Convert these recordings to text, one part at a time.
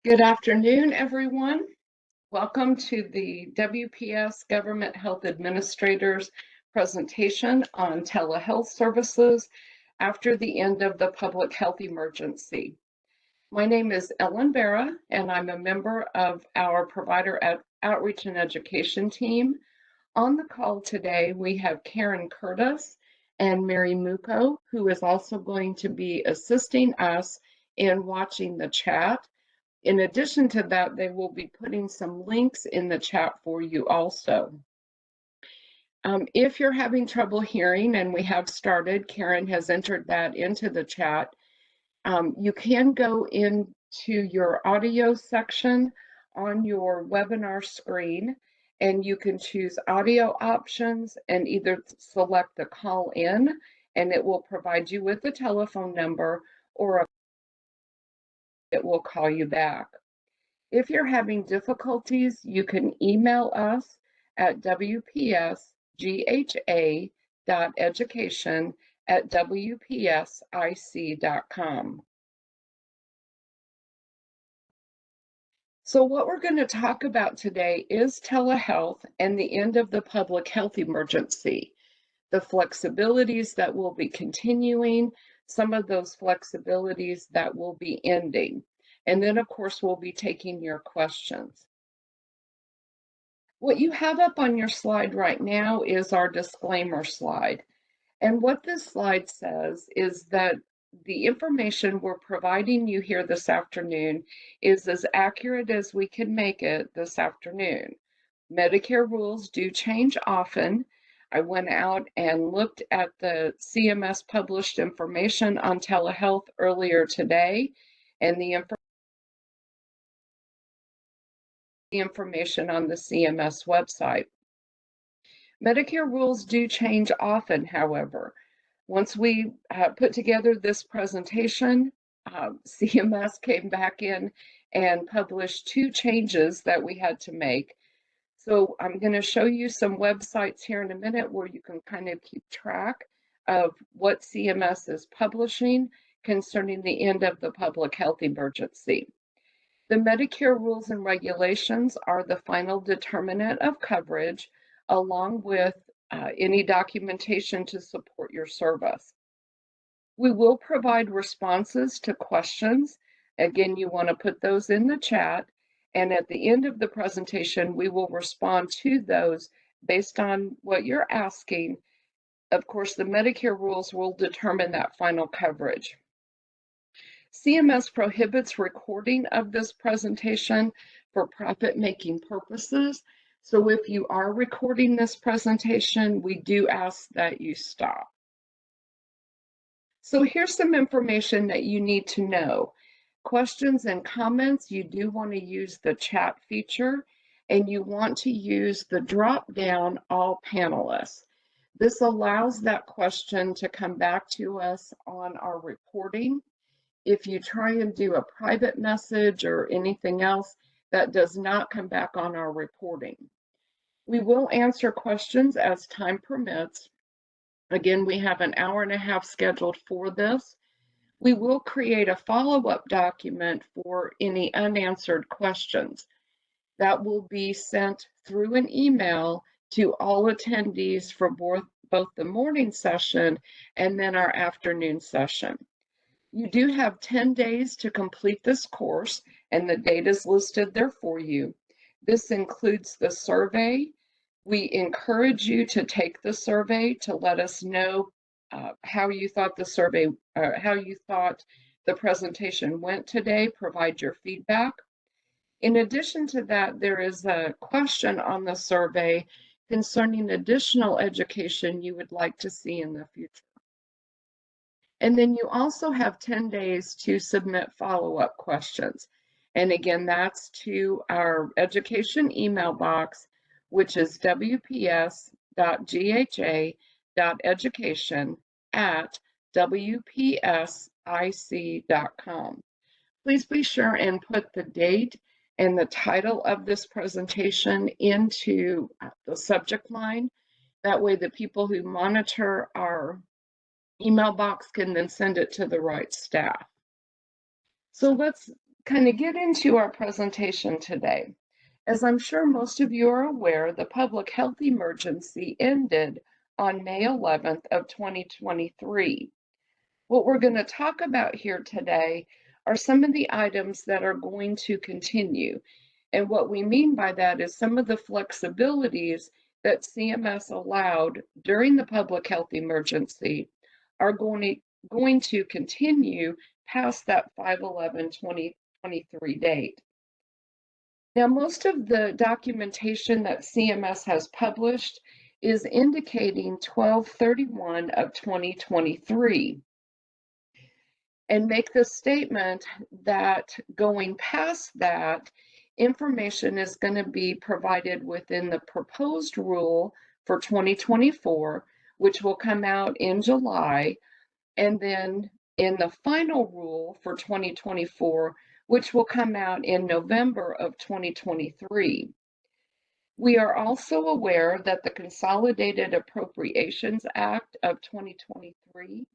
Good afternoon, everyone. Welcome to the WPS Government Health Administrators presentation on telehealth services after the end of the public health emergency. My name is Ellen Barra, and I'm a member of our Provider Outreach and Education team. On the call today, we have Karen Curtis and Mary Muko, who is also going to be assisting us in watching the chat. In addition to that, they will be putting some links in the chat for you also. If you're having trouble hearing, and we have started, Karen has entered that into the chat, you can go into your audio section on your webinar screen, and you can choose audio options and either select the call in, and it will provide you with the telephone number, or it will call you back. If you're having difficulties, you can email us at wpsgha.education@wpsic.com. So what we're going to talk about today is telehealth and the end of the public health emergency, the flexibilities that will be continuing, some of those flexibilities that will be ending. And then, of course, we'll be taking your questions. What you have up on your slide right now is our disclaimer slide. And what this slide says is that the information we're providing you here this afternoon is as accurate as we can make it this afternoon. Medicare rules do change often. I went out and looked at the CMS published information on telehealth earlier today, and the information on the CMS website. Medicare rules do change often, however. Once we put together this presentation, CMS came back in and published 2 changes that we had to make. So I'm going to show you some websites here in a minute where you can kind of keep track of what CMS is publishing concerning the end of the public health emergency. The Medicare rules and regulations are the final determinant of coverage, along with any documentation to support your service. We will provide responses to questions. Again, you want to put those in the chat, and at the end of the presentation, we will respond to those based on what you're asking. Of course, the Medicare rules will determine that final coverage. CMS prohibits recording of this presentation for profit-making purposes. So if you are recording this presentation, we do ask that you stop. So here's some information that you need to know. Questions and comments, you do want to use the chat feature, and you want to use the drop-down All Panelists. This allows that question to come back to us on our reporting. If you try and do a private message or anything else, that does not come back on our reporting. We will answer questions as time permits. Again, we have an hour and a half scheduled for this. We will create a follow-up document for any unanswered questions. That will be sent through an email to all attendees for both the morning session and then our afternoon session. You do have 10 days to complete this course, and the date is listed there for you. This includes the survey. We encourage you to take the survey to let us know how you thought the presentation went today. Provide your feedback. In addition to that, there is a question on the survey concerning additional education you would like to see in the future. And then you also have 10 days to submit follow-up questions. And again, that's to our education email box, which is wps.gha.education@wpsic.com. Please be sure and put the date and the title of this presentation into the subject line. That way the people who monitor our email box can then send it to the right staff. So let's kind of get into our presentation today. As I'm sure most of you are aware, the public health emergency ended on May 11th of 2023. What we're going to talk about here today are some of the items that are going to continue. And what we mean by that is some of the flexibilities that CMS allowed during the public health emergency are going to continue past that 5/11/2023 date. Now, most of the documentation that CMS has published is indicating 12/31 of 2023 and make the statement that going past that, information is going to be provided within the proposed rule for 2024, which will come out in July, and then in the final rule for 2024, which will come out in November of 2023. We are also aware that the Consolidated Appropriations Act of 2023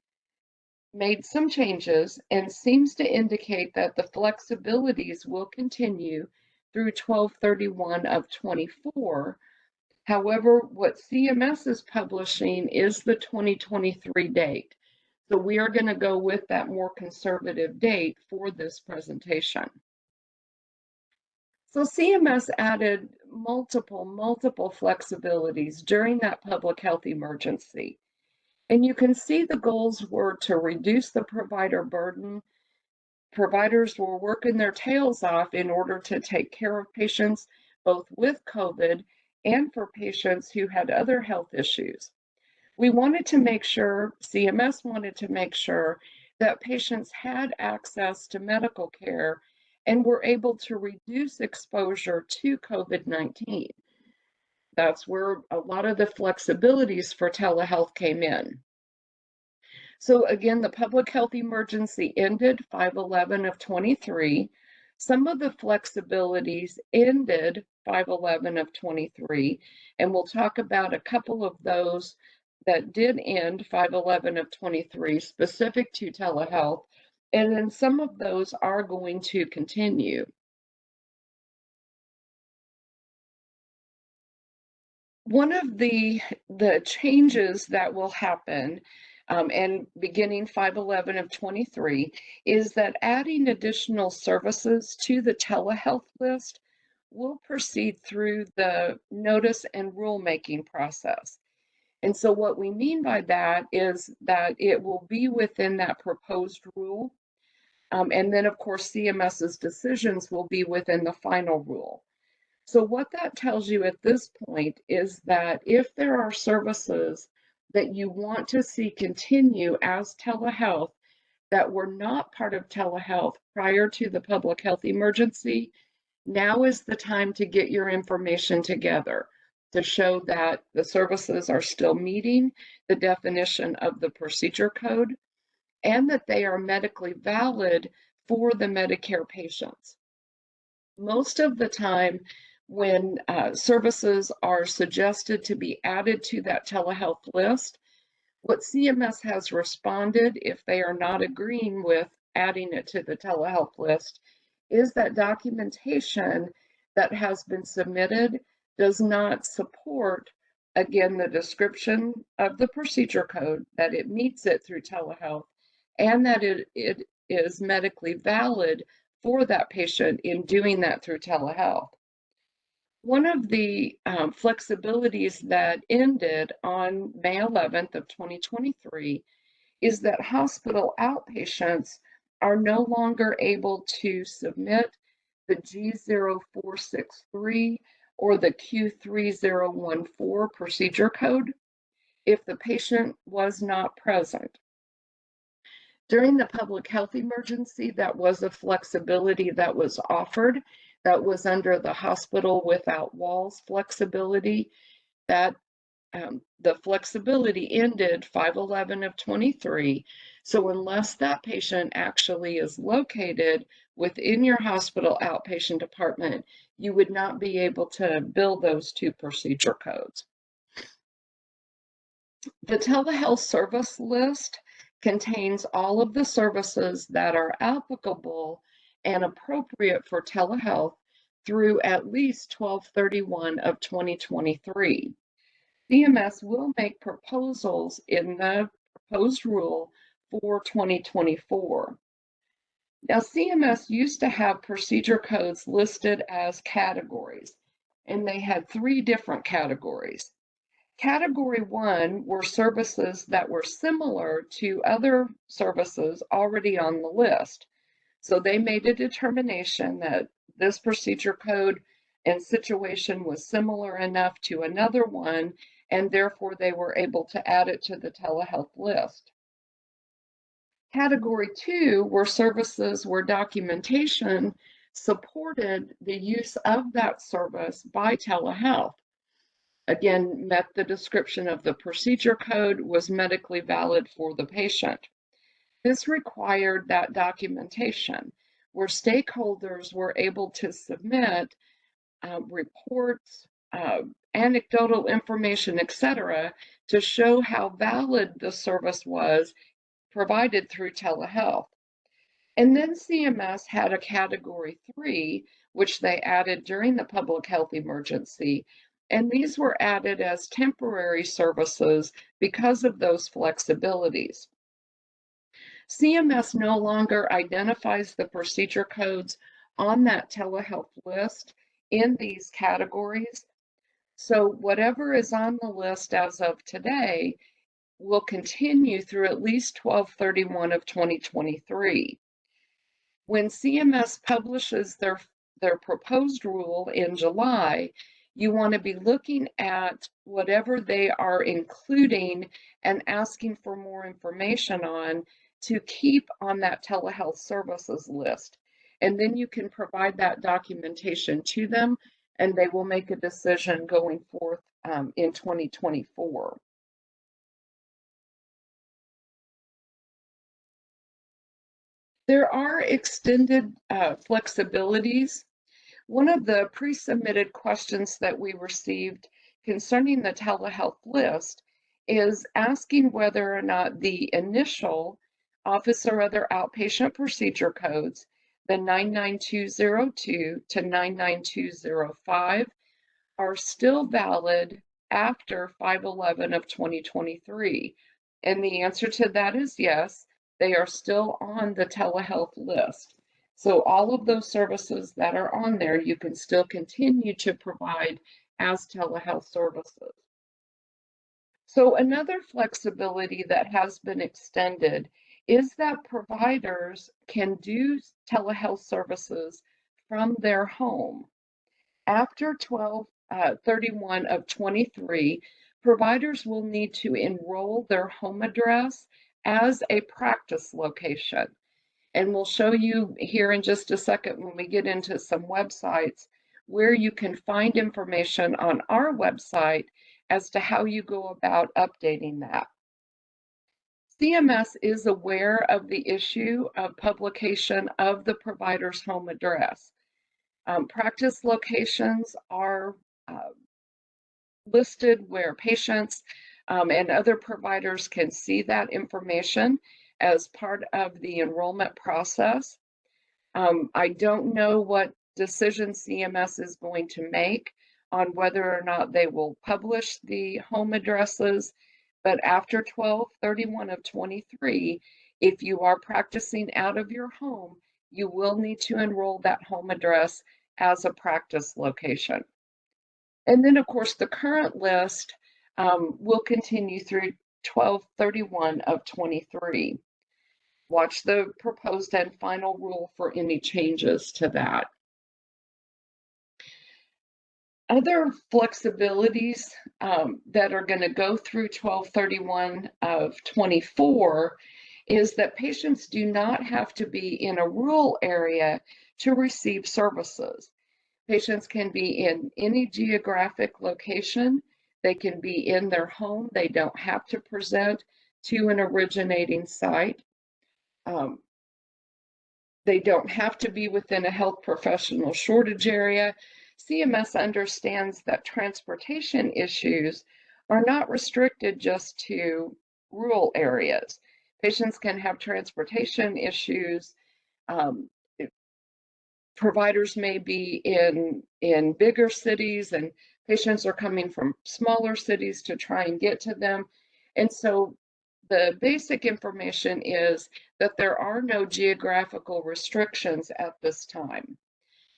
made some changes and seems to indicate that the flexibilities will continue through 12/31 of 24. However, what CMS is publishing is the 2023 date. So we are going to go with that more conservative date for this presentation. So CMS added multiple flexibilities during that public health emergency. And you can see the goals were to reduce the provider burden. Providers were working their tails off in order to take care of patients both with COVID and for patients who had other health issues. We wanted to make sure, CMS wanted to make sure that patients had access to medical care and were able to reduce exposure to COVID-19. That's where a lot of the flexibilities for telehealth came in. So again, the public health emergency ended 5/11 of 23. Some of the flexibilities ended 5/11 of 23, and we'll talk about a couple of those that did end 5/11 of 23 specific to telehealth, and then some of those are going to continue. One of the changes that will happen, and beginning 5/11 of 23, is that adding additional services to the telehealth list will proceed through the notice and rulemaking process. And so what we mean by that is that it will be within that proposed rule. And then, of course, CMS's decisions will be within the final rule. So what that tells you at this point is that if there are services that you want to see continue as telehealth that were not part of telehealth prior to the public health emergency, now is the time to get your information together to show that the services are still meeting the definition of the procedure code and that they are medically valid for the Medicare patients. Most of the time, when services are suggested to be added to that telehealth list, what CMS has responded, if they are not agreeing with adding it to the telehealth list, is that documentation that has been submitted does not support, again, the description of the procedure code, that it meets it through telehealth, and that it is medically valid for that patient in doing that through telehealth. One of the flexibilities that ended on May 11th of 2023 is that hospital outpatients are no longer able to submit the G0463 or the Q3014 procedure code if the patient was not present. During the public health emergency, that was a flexibility that was offered, that was under the hospital without walls flexibility. That the flexibility ended 5/11 of 23. So unless that patient actually is located within your hospital outpatient department, you would not be able to bill those two procedure codes. The telehealth service list contains all of the services that are applicable and appropriate for telehealth through at least 12/31 of 2023. CMS will make proposals in the proposed rule for 2024. Now, CMS used to have procedure codes listed as categories, and they had three different categories. Category 1 were services that were similar to other services already on the list. So they made a determination that this procedure code and situation was similar enough to another one, and therefore they were able to add it to the telehealth list. Category 2 were services where documentation supported the use of that service by telehealth. Again, met the description of the procedure code, was medically valid for the patient. This required that documentation where stakeholders were able to submit reports, anecdotal information, etc., to show how valid the service was provided through telehealth. And then CMS had a category 3, which they added during the public health emergency. And these were added as temporary services because of those flexibilities. CMS no longer identifies the procedure codes on that telehealth list in these categories. So whatever is on the list as of today will continue through at least 12/31 of 2023. When CMS publishes their proposed rule in July, you want to be looking at whatever they are including and asking for more information on to keep on that telehealth services list. And then you can provide that documentation to them, and they will make a decision going forth in 2024. There are extended flexibilities. One of the pre-submitted questions that we received concerning the telehealth list is asking whether or not the initial office or other outpatient procedure codes, the 99202 to 99205, are still valid after 5/11 of 2023. And the answer to that is yes, they are still on the telehealth list. So all of those services that are on there, you can still continue to provide as telehealth services. So another flexibility that has been extended is that providers can do telehealth services from their home. After 12/31 of 23, providers will need to enroll their home address as a practice location. And we'll show you here in just a second when we get into some websites where you can find information on our website as to how you go about updating that. CMS is aware of the issue of publication of the provider's home address. Practice locations are listed where patients and other providers can see that information as part of the enrollment process. I don't know what decision CMS is going to make on whether or not they will publish the home addresses, but after 12/31 of 23, if you are practicing out of your home, you will need to enroll that home address as a practice location. And then, of course, the current list will continue through 12/31 of 23. Watch the proposed and final rule for any changes to that. Other flexibilities that are going to go through 12/31 of 24 is that patients do not have to be in a rural area to receive services. Patients can be in any geographic location. They can be in their home. They don't have to present to an originating site. Um, they don't have to be within a health professional shortage area. CMS understands that transportation issues are not restricted just to rural areas. Patients can have transportation issues um, providers may be in bigger cities, and patients are coming from smaller cities to try and get to them. And so the basic information is that there are no geographical restrictions at this time.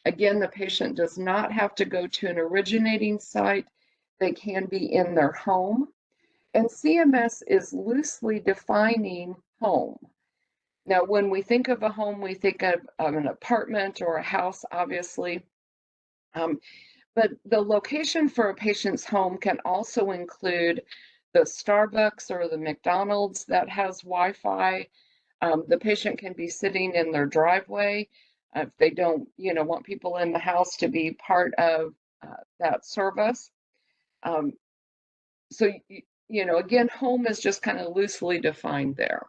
Again, the patient does not have to go to an originating site. They can be in their home. And CMS is loosely defining home. Now, when we think of a home, we think of an apartment or a house, obviously. Um, but the location for a patient's home can also include the Starbucks or the McDonald's that has Wi-Fi. The patient can be sitting in their driveway if they don't, want people in the house to be part of that service. Um, so, again, home is just kind of loosely defined there.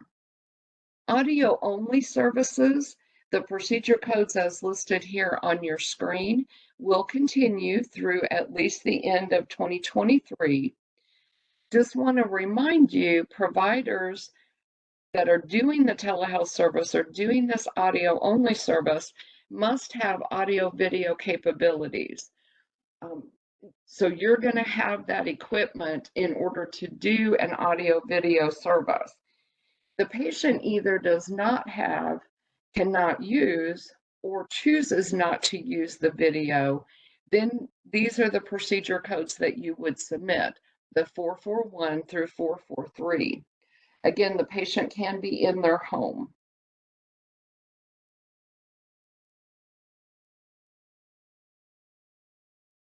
Audio-only services, the procedure codes as listed here on your screen, will continue through at least the end of 2023. Just want to remind you, providers that are doing the telehealth service or doing this audio-only service must have audio-video capabilities. So you're going to have that equipment in order to do an audio-video service. The patient either does not have, cannot use, or chooses not to use the video, then these are the procedure codes that you would submit, the 441 through 443. Again, the patient can be in their home.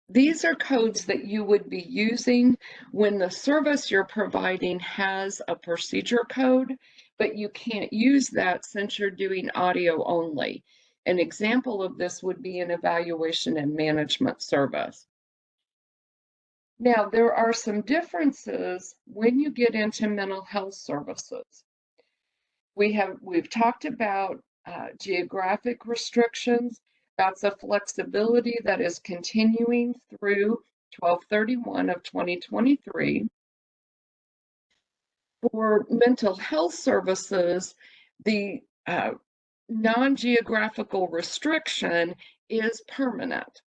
These are codes that you would be using when the service you're providing has a procedure code, but you can't use that since you're doing audio only. An example of this would be an evaluation and management service. Now, there are some differences when you get into mental health services. We've talked about geographic restrictions. That's a flexibility that is continuing through 12/31 of 2023. For mental health services, the non-geographical restriction is permanent.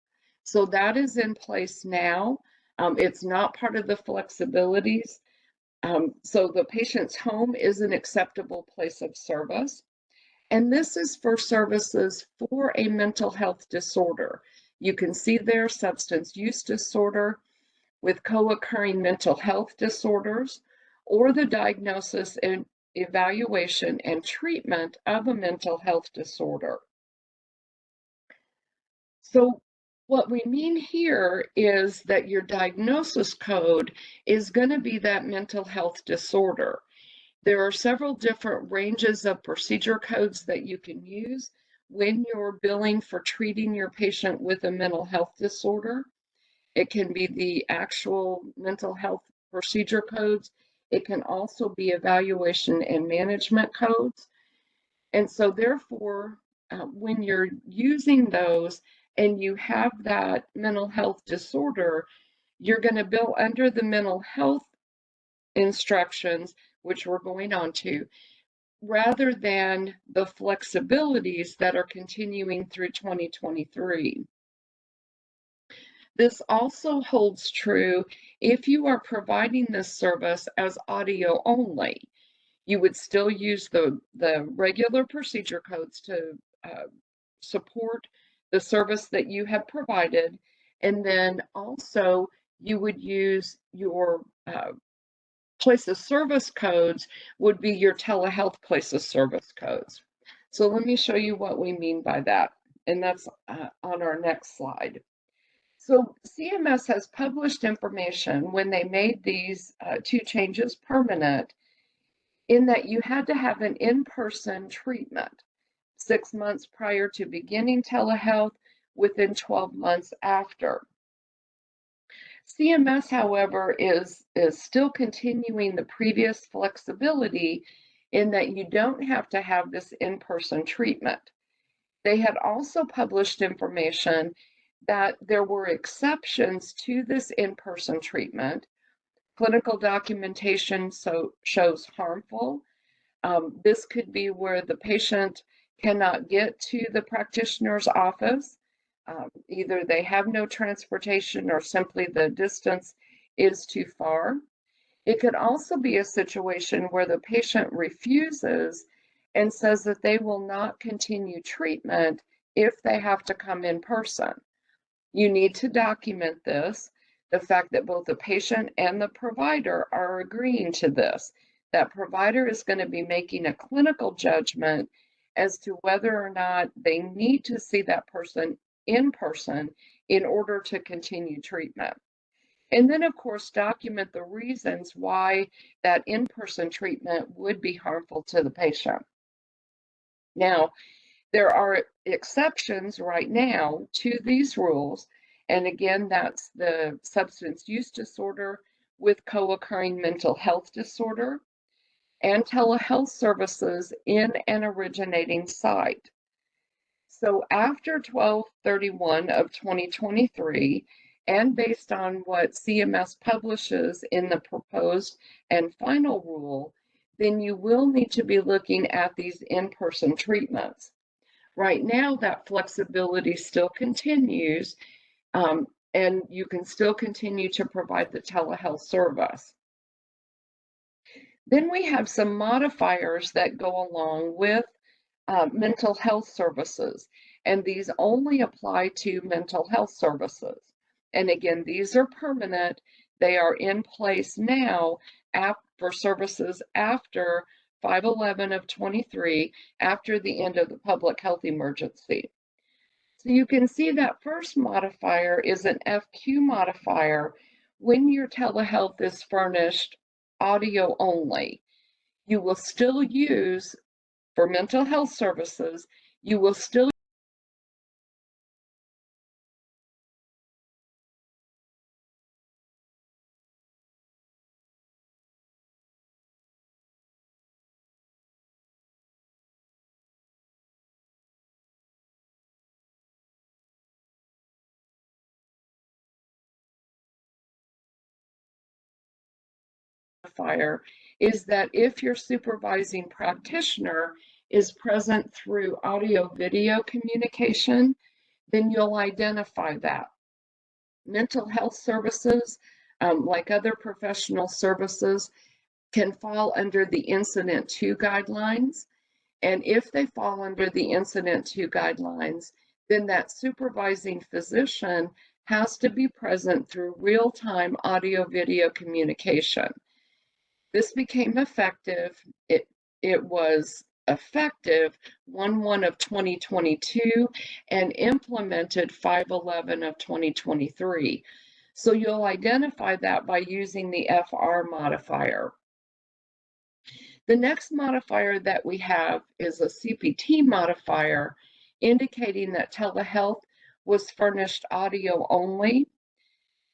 So that is in place now. It's not part of the flexibilities. So the patient's home is an acceptable place of service. And this is for services for a mental health disorder. You can see there substance use disorder with co-occurring mental health disorders, or the diagnosis and evaluation and treatment of a mental health disorder. So what we mean here is that your diagnosis code is going to be that mental health disorder. There are several different ranges of procedure codes that you can use when you're billing for treating your patient with a mental health disorder. It can be the actual mental health procedure codes. It can also be evaluation and management codes. And so therefore, when you're using those and you have that mental health disorder, you're going to bill under the mental health instructions, which we're going on to, rather than the flexibilities that are continuing through 2023. This also holds true if you are providing this service as audio only. You would still use the regular procedure codes to support the service that you have provided, and then also you would use your place of service codes would be your telehealth place of service codes. So let me show you what we mean by that, and that's on our next slide. So CMS has published information when they made these two changes permanent, in that you had to have an in-person treatment 6 months prior to beginning telehealth, within 12 months after. CMS, however, is still continuing the previous flexibility in that you don't have to have this in-person treatment. They had also published information that there were exceptions to this in-person treatment. Clinical documentation shows harmful. This could be where the patient cannot get to the practitioner's office. Either they have no transportation or simply the distance is too far. It could also be a situation where the patient refuses and says that they will not continue treatment if they have to come in person. You need to document this, the fact that both the patient and the provider are agreeing to this. That provider is going to be making a clinical judgment as to whether or not they need to see that person in person in order to continue treatment. And then, of course, document the reasons why that in-person treatment would be harmful to the patient. Now, there are exceptions right now to these rules. And again, that's the substance use disorder with co-occurring mental health disorder and telehealth services in an originating site. So after 12/31 of 2023, and based on what CMS publishes in the proposed and final rule, then you will need to be looking at these in-person treatments. Right now, that flexibility still continues, and you can still continue to provide the telehealth service. Then we have some modifiers that go along with mental health services, and these only apply to mental health services. And again, these are permanent. They are in place now for services after 5/11 of 23, after the end of the public health emergency. So you can see that first modifier is an FQ modifier when your telehealth is furnished audio only. You will still use, for mental health services, you will still modifier is that if your supervising practitioner is present through audio video communication, then you'll identify that. Mental health services, like other professional services, can fall under the Incident 2 guidelines. And if they fall under the Incident 2 guidelines, then that supervising physician has to be present through real-time audio-video communication. This became effective. It was effective 1/1 of 2022 and implemented 5/11 of 2023. So you'll identify that by using the FR modifier. The next modifier that we have is a CPT modifier, indicating that telehealth was furnished audio only.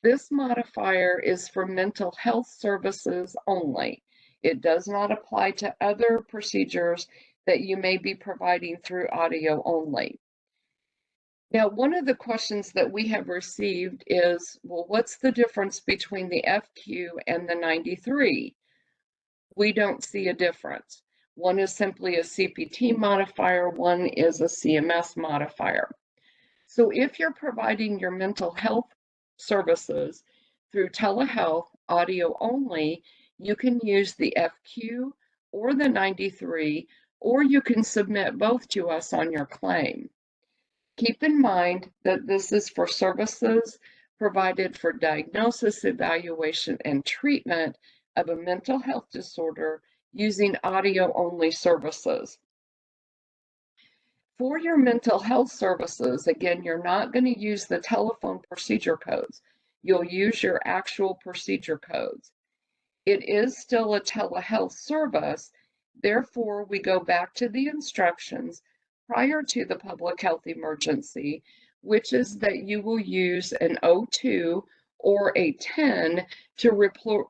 This modifier is for mental health services only. It does not apply to other procedures that you may be providing through audio only. Now, one of the questions that we have received is, well, what's the difference between the FQ and the 93? We don't see a difference. One is simply a CPT modifier, one is a CMS modifier. So if you're providing your mental health services through telehealth audio only, you can use the FQ or the 93, or you can submit both to us on your claim. Keep in mind that this is for services provided for diagnosis, evaluation, and treatment of a mental health disorder using audio-only services. For your mental health services, again, you're not going to use the telephone procedure codes. You'll use your actual procedure codes. It is still a telehealth service. Therefore, we go back to the instructions prior to the public health emergency, which is that you will use an O2 or a 10 to report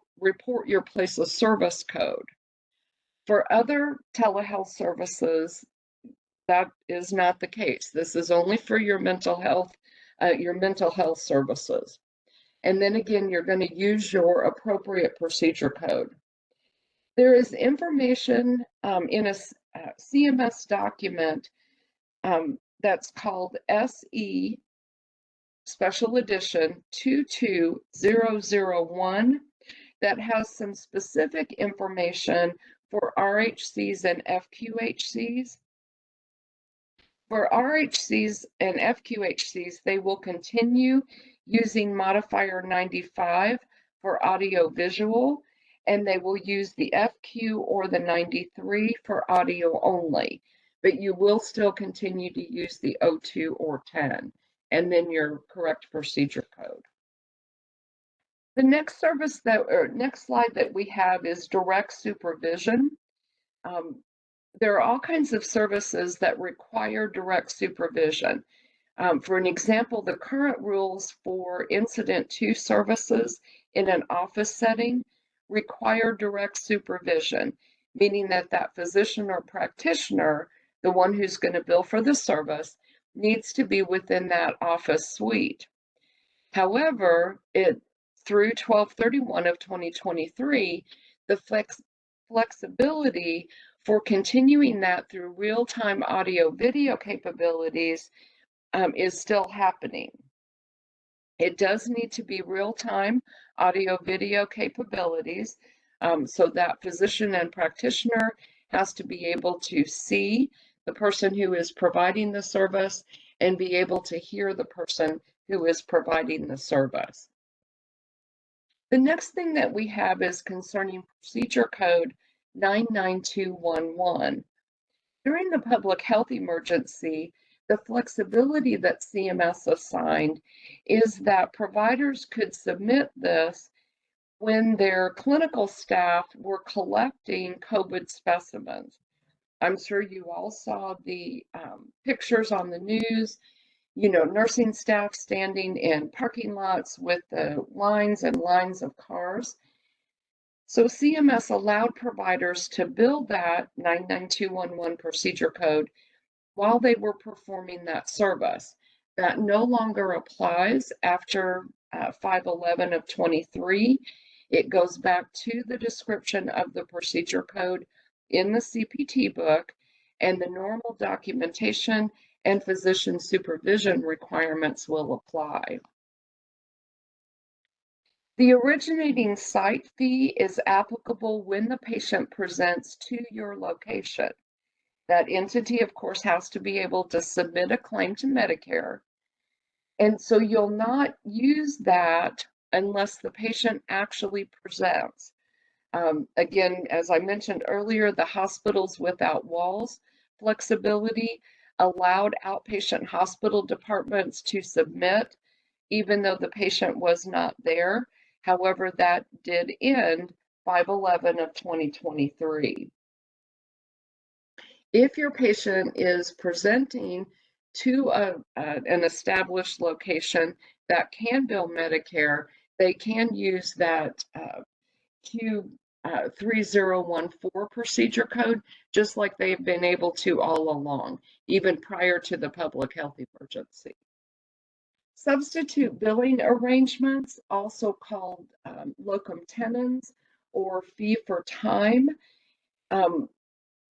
your place of service code. For other telehealth services, that is not the case. This is only for your mental health services. And then again, you're going to use your appropriate procedure code. There is information in a CMS document that's called SE Special Edition 22001 that has some specific information for RHCs and FQHCs. For RHCs and FQHCs, they will continue using modifier 95 for audio-visual, and they will use the FQ or the 93 for audio only, but you will still continue to use the 02 or 10, and then your correct procedure code. The next next slide that we have is direct supervision. There are all kinds of services that require direct supervision. For an example, the current rules for Incident 2 services in an office setting require direct supervision, meaning that that physician or practitioner, the one who's going to bill for the service, needs to be within that office suite. However, through 12/31 of 2023, the flexibility for continuing that through real-time audio-video capabilities is still happening. It does need to be real-time audio-video capabilities, so that physician and practitioner has to be able to see the person who is providing the service and be able to hear the person who is providing the service. The next thing that we have is concerning procedure code 99211. During the public health emergency, the flexibility that CMS assigned is that providers could submit this when their clinical staff were collecting COVID specimens. I'm sure you all saw the pictures on the news, nursing staff standing in parking lots with the lines and lines of cars. So CMS allowed providers to build that 99211 procedure code while they were performing that service. That no longer applies after 5/11 of 23. It goes back to the description of the procedure code in the CPT book, and the normal documentation and physician supervision requirements will apply. The originating site fee is applicable when the patient presents to your location. That entity, of course, has to be able to submit a claim to Medicare. And so you'll not use that unless the patient actually presents. Again, as I mentioned earlier, the Hospitals Without Walls flexibility allowed outpatient hospital departments to submit even though the patient was not there. However, that did end 5/11 of 2023. If your patient is presenting to an established location that can bill Medicare, they can use that Q3014 procedure code, just like they've been able to all along, even prior to the public health emergency. Substitute billing arrangements, also called locum tenens or fee for time.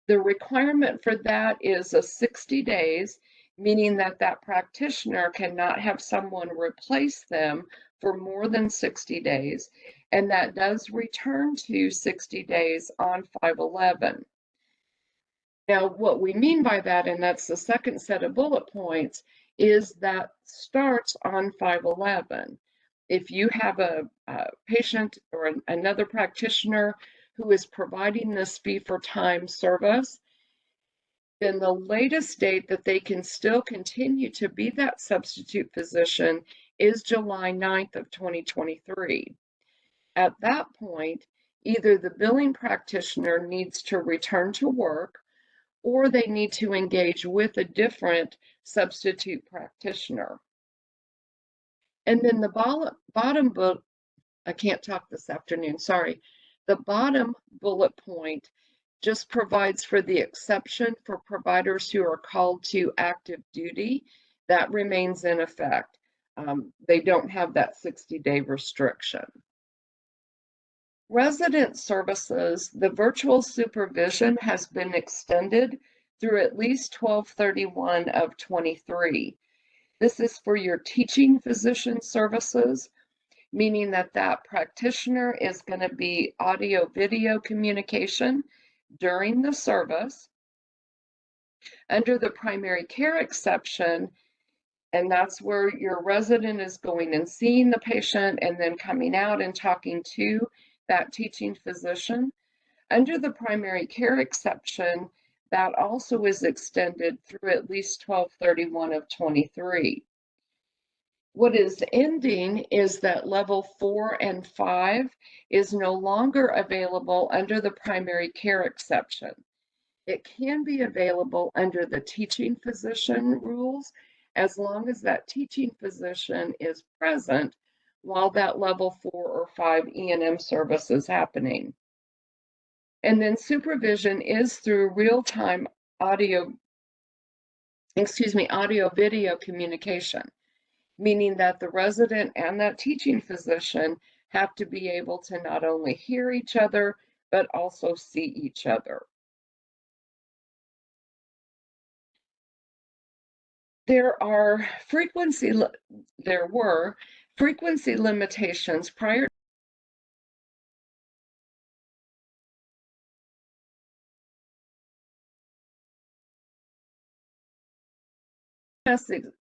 The requirement for that is a 60 days, meaning that that practitioner cannot have someone replace them for more than 60 days, and that does return to 60 days on 5/11. Now, what we mean by that, and that's the second set of bullet points, is that starts on 5/11. If you have a patient or another practitioner who is providing this fee for time service, then the latest date that they can still continue to be that substitute physician is July 9th of 2023. At that point, either the billing practitioner needs to return to work or they need to engage with a different substitute practitioner. And then the bottom bullet, I can't talk this afternoon, sorry. The bottom bullet point just provides for the exception for providers who are called to active duty. That remains in effect. They don't have that 60-day restriction. Resident services, the virtual supervision has been extended through at least 12/31 of 23. This is for your teaching physician services, meaning that that practitioner is going to be audio video communication during the service. Under the primary care exception, and that's where your resident is going and seeing the patient and then coming out and talking to that teaching physician. Under the primary care exception, that also is extended through at least 12/31 of 23. What is ending is that level 4 and 5 is no longer available under the primary care exception. It can be available under the teaching physician rules as long as that teaching physician is present while that level 4 or 5 E&M service is happening. And then supervision is through real-time audio video communication, meaning that the resident and that teaching physician have to be able to not only hear each other, but also see each other. There were frequency limitations prior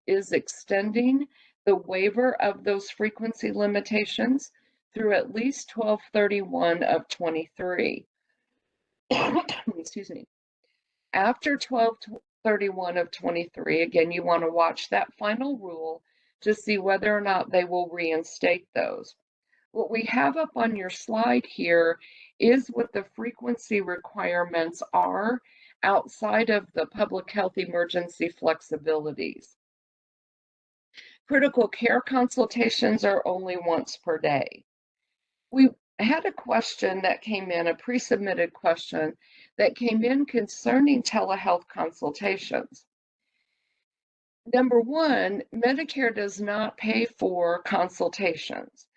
is extending the waiver of those frequency limitations through at least 12/31 of 23. Excuse me. After 12/31 of 23, again, you want to watch that final rule to see whether or not they will reinstate those. What we have up on your slide here is what the frequency requirements are outside of the public health emergency flexibilities. Critical care consultations are only once per day. We had a question that came in, a pre-submitted question that came in concerning telehealth consultations. Number one, Medicare does not pay for consultations.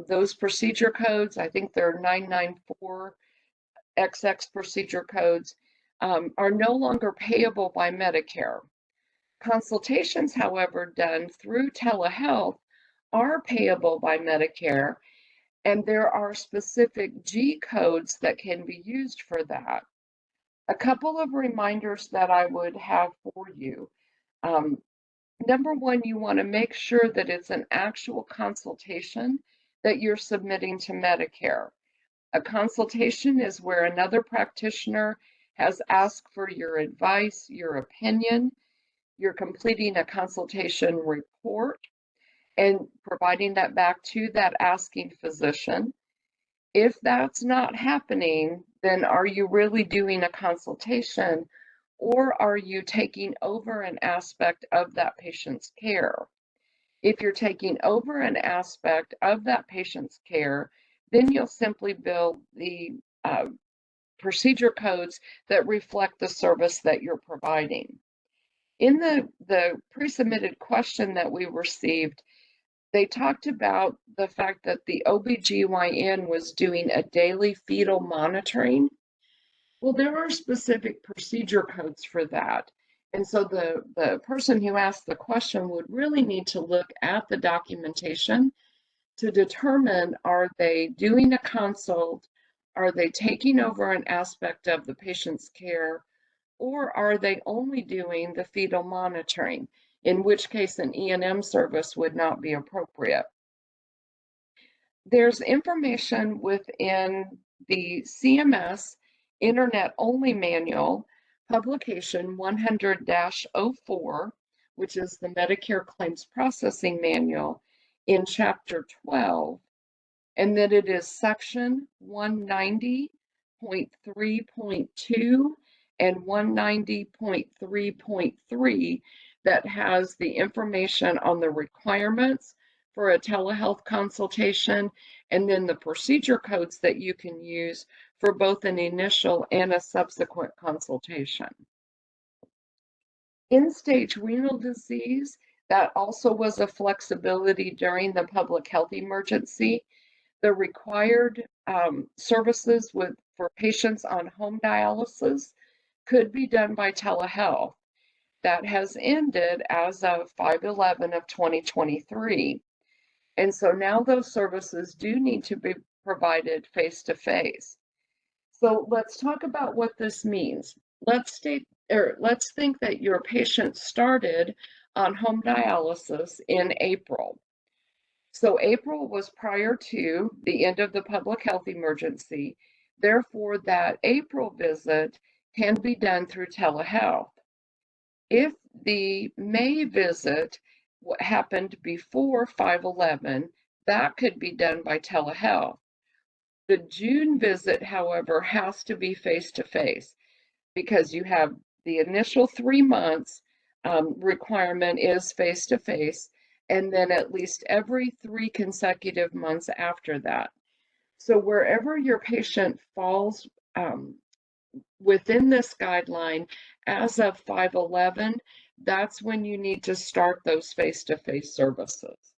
Those procedure codes, I think they're 994XX procedure codes, are no longer payable by Medicare. Consultations, however, done through telehealth are payable by Medicare, and there are specific G codes that can be used for that. A couple of reminders that I would have for you. Number one, you want to make sure that it's an actual consultation that you're submitting to Medicare. A consultation is where another practitioner has asked for your advice, your opinion. You're completing a consultation report and providing that back to that asking physician. If that's not happening, then are you really doing a consultation, or are you taking over an aspect of that patient's care? If you're taking over an aspect of that patient's care, then you'll simply bill the procedure codes that reflect the service that you're providing. In the pre-submitted question that we received, they talked about the fact that the OBGYN was doing a daily fetal monitoring. Well, there are specific procedure codes for that. And so the person who asked the question would really need to look at the documentation to determine, are they doing a consult? Are they taking over an aspect of the patient's care? Or are they only doing the fetal monitoring, in which case an E&M service would not be appropriate? There's information within the CMS Internet Only Manual, publication 100-04, which is the Medicare Claims Processing Manual, in Chapter 12, and that it is section 190.3.2 and 190.3.3 that has the information on the requirements for a telehealth consultation, and then the procedure codes that you can use for both an initial and a subsequent consultation. End-stage renal disease, that also was a flexibility during the public health emergency. The required services for patients on home dialysis could be done by telehealth. That has ended as of 5/11 of 2023. And so now those services do need to be provided face to face. So let's talk about what this means. Let's think that your patient started on home dialysis in April. So April was prior to the end of the public health emergency. Therefore, that April visit can be done through telehealth. If the May visit happened before 5/11, that could be done by telehealth. The June visit, however, has to be face to face because you have the initial 3 months requirement is face to face, and then at least every 3 consecutive months after that. So wherever your patient falls within this guideline as of 5/11, that's when you need to start those face to face services.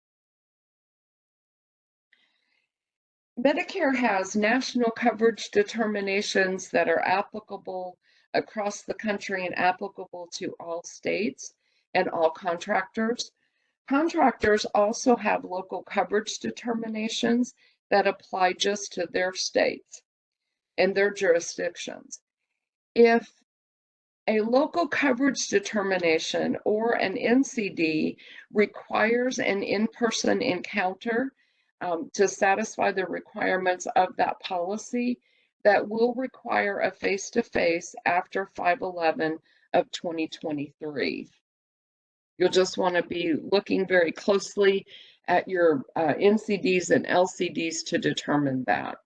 Medicare has national coverage determinations that are applicable across the country and applicable to all states and all contractors. Contractors also have local coverage determinations that apply just to their states and their jurisdictions. If a local coverage determination or an NCD requires an in-person encounter to satisfy the requirements of that policy, that will require a face-to-face after 5/11 of 2023. You'll just want to be looking very closely at your NCDs and LCDs to determine that.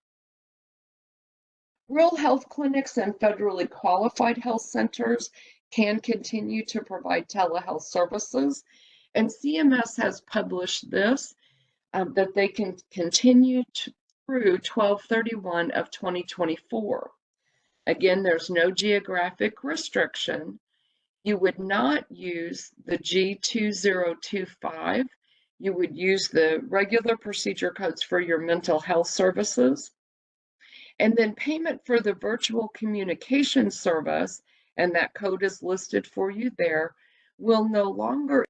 Rural health clinics and federally qualified health centers can continue to provide telehealth services, and CMS has published this, that they can continue through 12/31 of 2024. Again, there's no geographic restriction. You would not use the G2025. You would use the regular procedure codes for your mental health services. And then payment for the virtual communication service, and that code is listed for you there, will no longer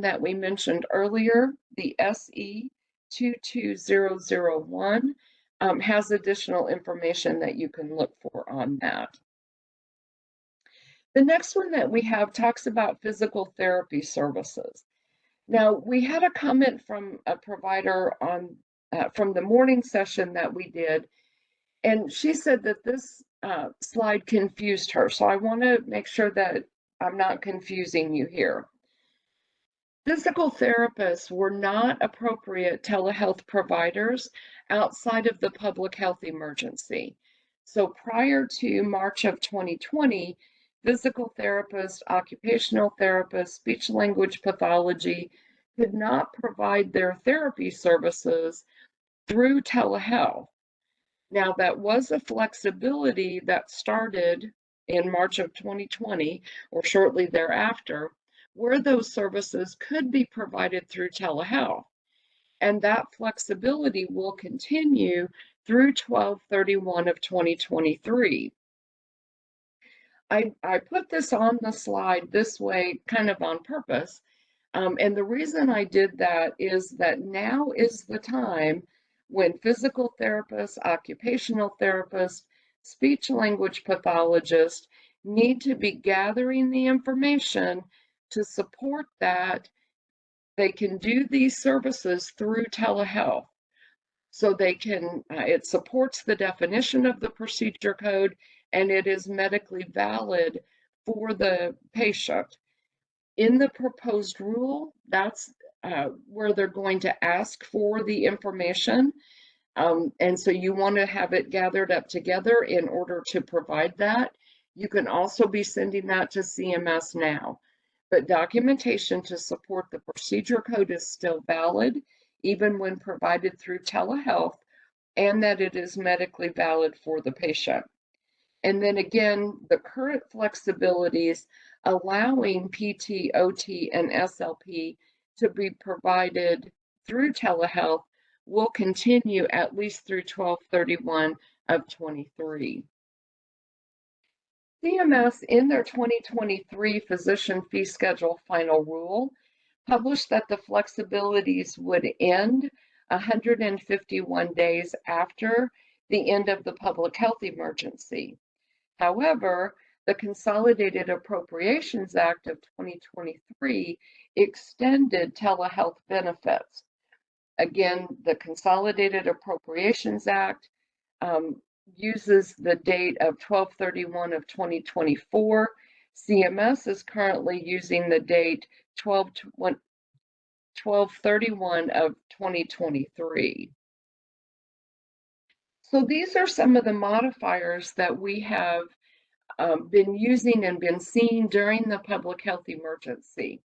that we mentioned earlier, the SE 22001, has additional information that you can look for on that. The next one that we have talks about physical therapy services. Now, we had a comment from a provider on from the morning session that we did, and she said that this slide confused her. So I want to make sure that I'm not confusing you here. Physical therapists were not appropriate telehealth providers outside of the public health emergency. So prior to March of 2020, physical therapists, occupational therapists, speech language pathology could not provide their therapy services through telehealth. Now, that was a flexibility that started in March of 2020 or shortly thereafter, where those services could be provided through telehealth. And that flexibility will continue through 12/31 of 2023. I put this on the slide this way kind of on purpose. And the reason I did that is that now is the time when physical therapists, occupational therapists, speech language pathologists need to be gathering the information to support that they can do these services through telehealth. So they can, it supports the definition of the procedure code and it is medically valid for the patient. In the proposed rule, that's where they're going to ask for the information. And so you want to have it gathered up together in order to provide that. You can also be sending that to CMS now. But documentation to support the procedure code is still valid. even when provided through telehealth, and that it is medically valid for the patient. And then again, the current flexibilities allowing PT, OT, and SLP to be provided through telehealth will continue at least through 12/31 of 23. CMS, in their 2023 physician fee schedule final rule, published that the flexibilities would end 151 days after the end of the public health emergency. However, the Consolidated Appropriations Act of 2023 extended telehealth benefits. Again, the Consolidated Appropriations Act uses the date of 12/31 of 2024. CMS is currently using the date 12/31 of 2023. So these are some of the modifiers that we have been using and been seeing during the public health emergency.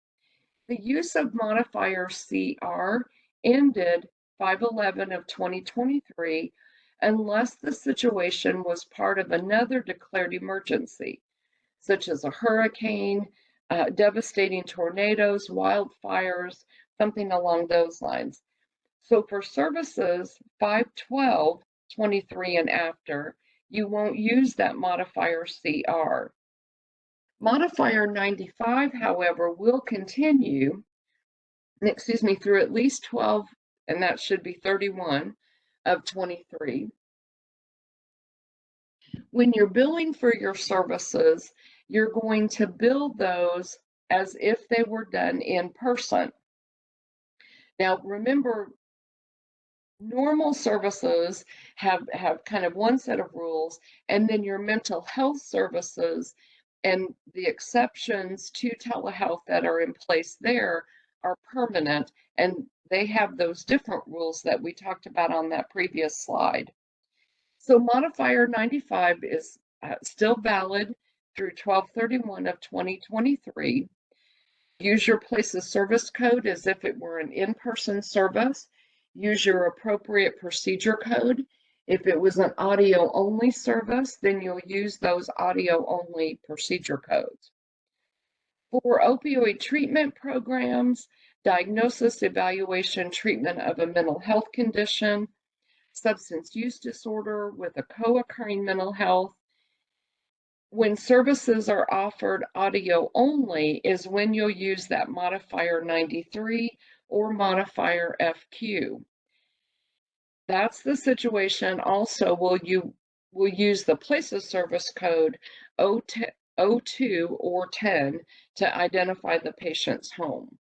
The use of modifier CR ended 5/11 of 2023 unless the situation was part of another declared emergency, such as a hurricane, devastating tornadoes, wildfires, something along those lines. So for services 5/12/23 and after, you won't use that modifier CR. Modifier 95, however, will continue, through at least 12, and that should be 31 of 23. When you're billing for your services, you're going to bill those as if they were done in person. Now, remember, normal services have kind of one set of rules, and then your mental health services and the exceptions to telehealth that are in place there are permanent, and they have those different rules that we talked about on that previous slide. So modifier 95 is still valid through 12/31 of 2023. Use your place of service code as if it were an in-person service. Use your appropriate procedure code. If it was an audio-only service, then you'll use those audio-only procedure codes. For opioid treatment programs, diagnosis, evaluation, treatment of a mental health condition, substance use disorder with a co-occurring mental health, when services are offered audio only is when you'll use that modifier 93 or modifier FQ. That's the situation. Also, will use the place of service code 02 or 10 to identify the patient's home.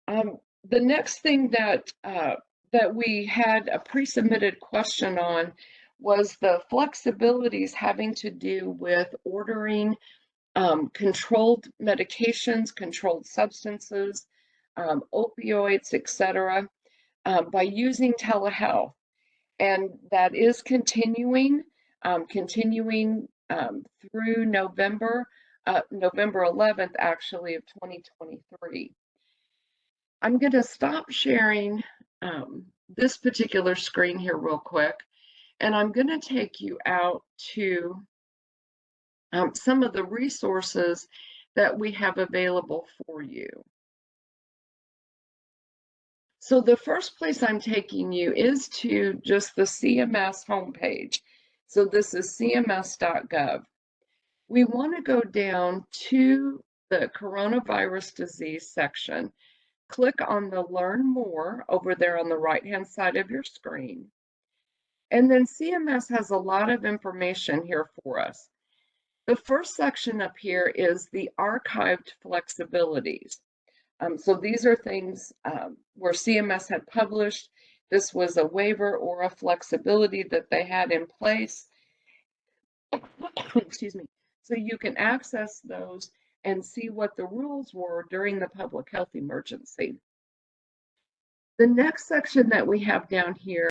The next thing that we had a pre-submitted question on was the flexibilities having to do with ordering controlled medications, controlled substances, opioids, etc., by using telehealth. And that is continuing through November 11th, actually, of 2023. I'm going to stop sharing this particular screen here real quick, and I'm going to take you out to some of the resources that we have available for you. So the first place I'm taking you is to just the CMS homepage. So this is cms.gov. We want to go down to the coronavirus disease section. Click on the Learn More over there on the right-hand side of your screen. And then CMS has a lot of information here for us. The first section up here is the archived flexibilities. So these are things where CMS had published. This was a waiver or a flexibility that they had in place. Excuse me. So you can access those and see what the rules were during the public health emergency. The next section that we have down here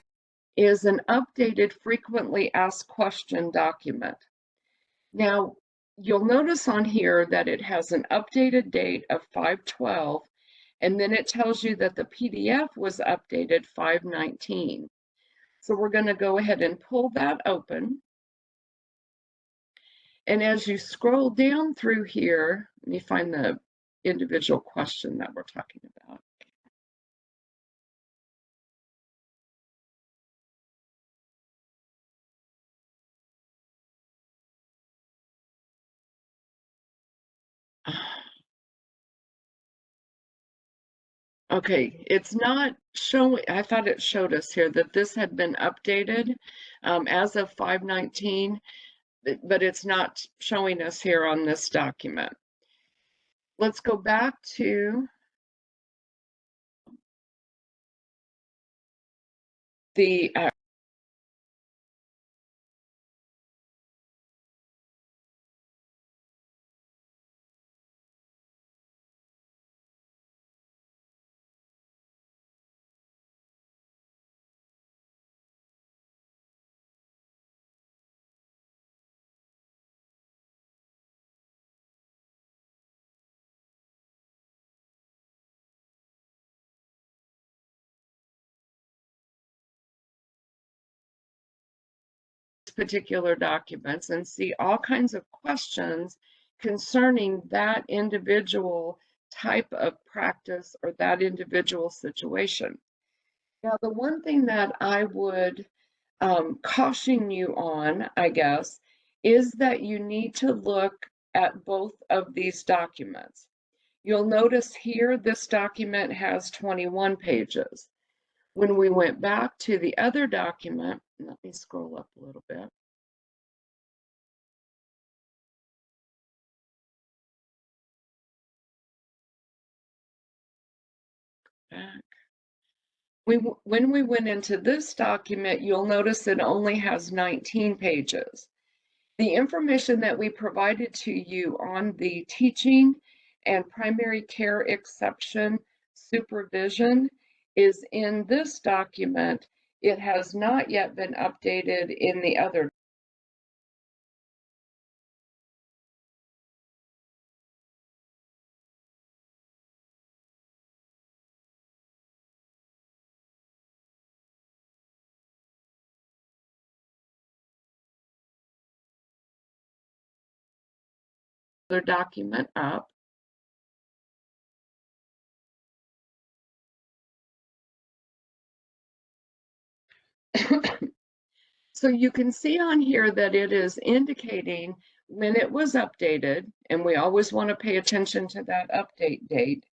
is an updated frequently asked question document. Now, you'll notice on here that it has an updated date of 5/12, and then it tells you that the PDF was updated 5/19. So we're going to go ahead and pull that open. And as you scroll down through here, let me find the individual question that we're talking about. Okay, it's not showing. I thought it showed us here that this had been updated as of 5/19, but it's not showing us here on this document. Let's go back to the particular documents and see all kinds of questions concerning that individual type of practice or that individual situation. Now, the one thing that I would caution you on, I guess, is that you need to look at both of these documents. You'll notice here this document has 21 pages. When we went back to the other document, let me scroll up a little bit. Back. When we went into this document, you'll notice it only has 19 pages. The information that we provided to you on the teaching and primary care exception supervision is in this document. It has not yet been updated in the other. Document up. So you can see on here that it is indicating when it was updated, and we always want to pay attention to that update date.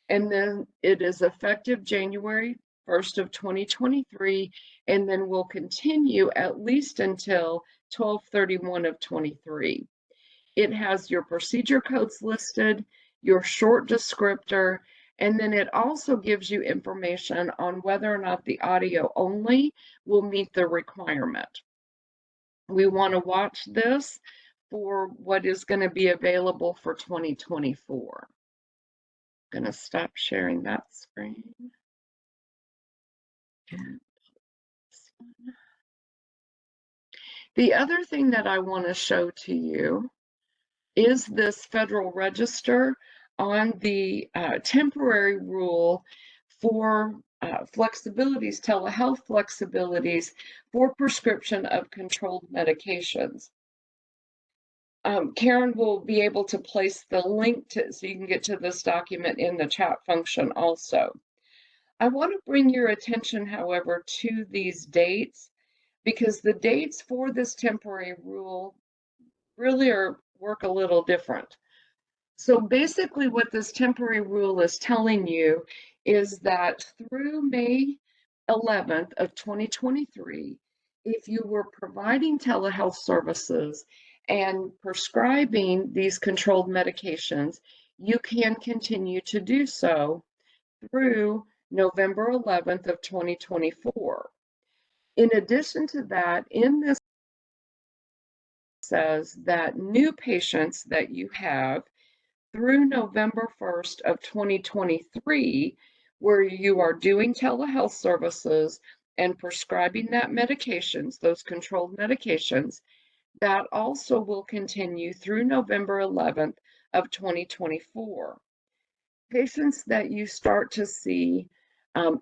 And then it is effective January 1st of 2023, and then will continue at least until 12/31 of 23. It has your procedure codes listed, your short descriptor, and then it also gives you information on whether or not the audio only will meet the requirement. We want to watch this for what is going to be available for 2024. I'm going to stop sharing that screen. The other thing that I want to show to you is this Federal Register on the temporary rule for flexibilities, telehealth flexibilities for prescription of controlled medications. Karen will be able to place the link to, so you can get to this document in the chat function also. I want to bring your attention, however, to these dates, because the dates for this temporary rule really work a little different. So basically what this temporary rule is telling you is that through May 11th of 2023, if you were providing telehealth services and prescribing these controlled medications, you can continue to do so through November 11th of 2024. In addition to that, in this says that new patients that you have through November 1st of 2023, where you are doing telehealth services and prescribing that medications, those controlled medications, That also will continue through November 11th of 2024. Patients that you start to see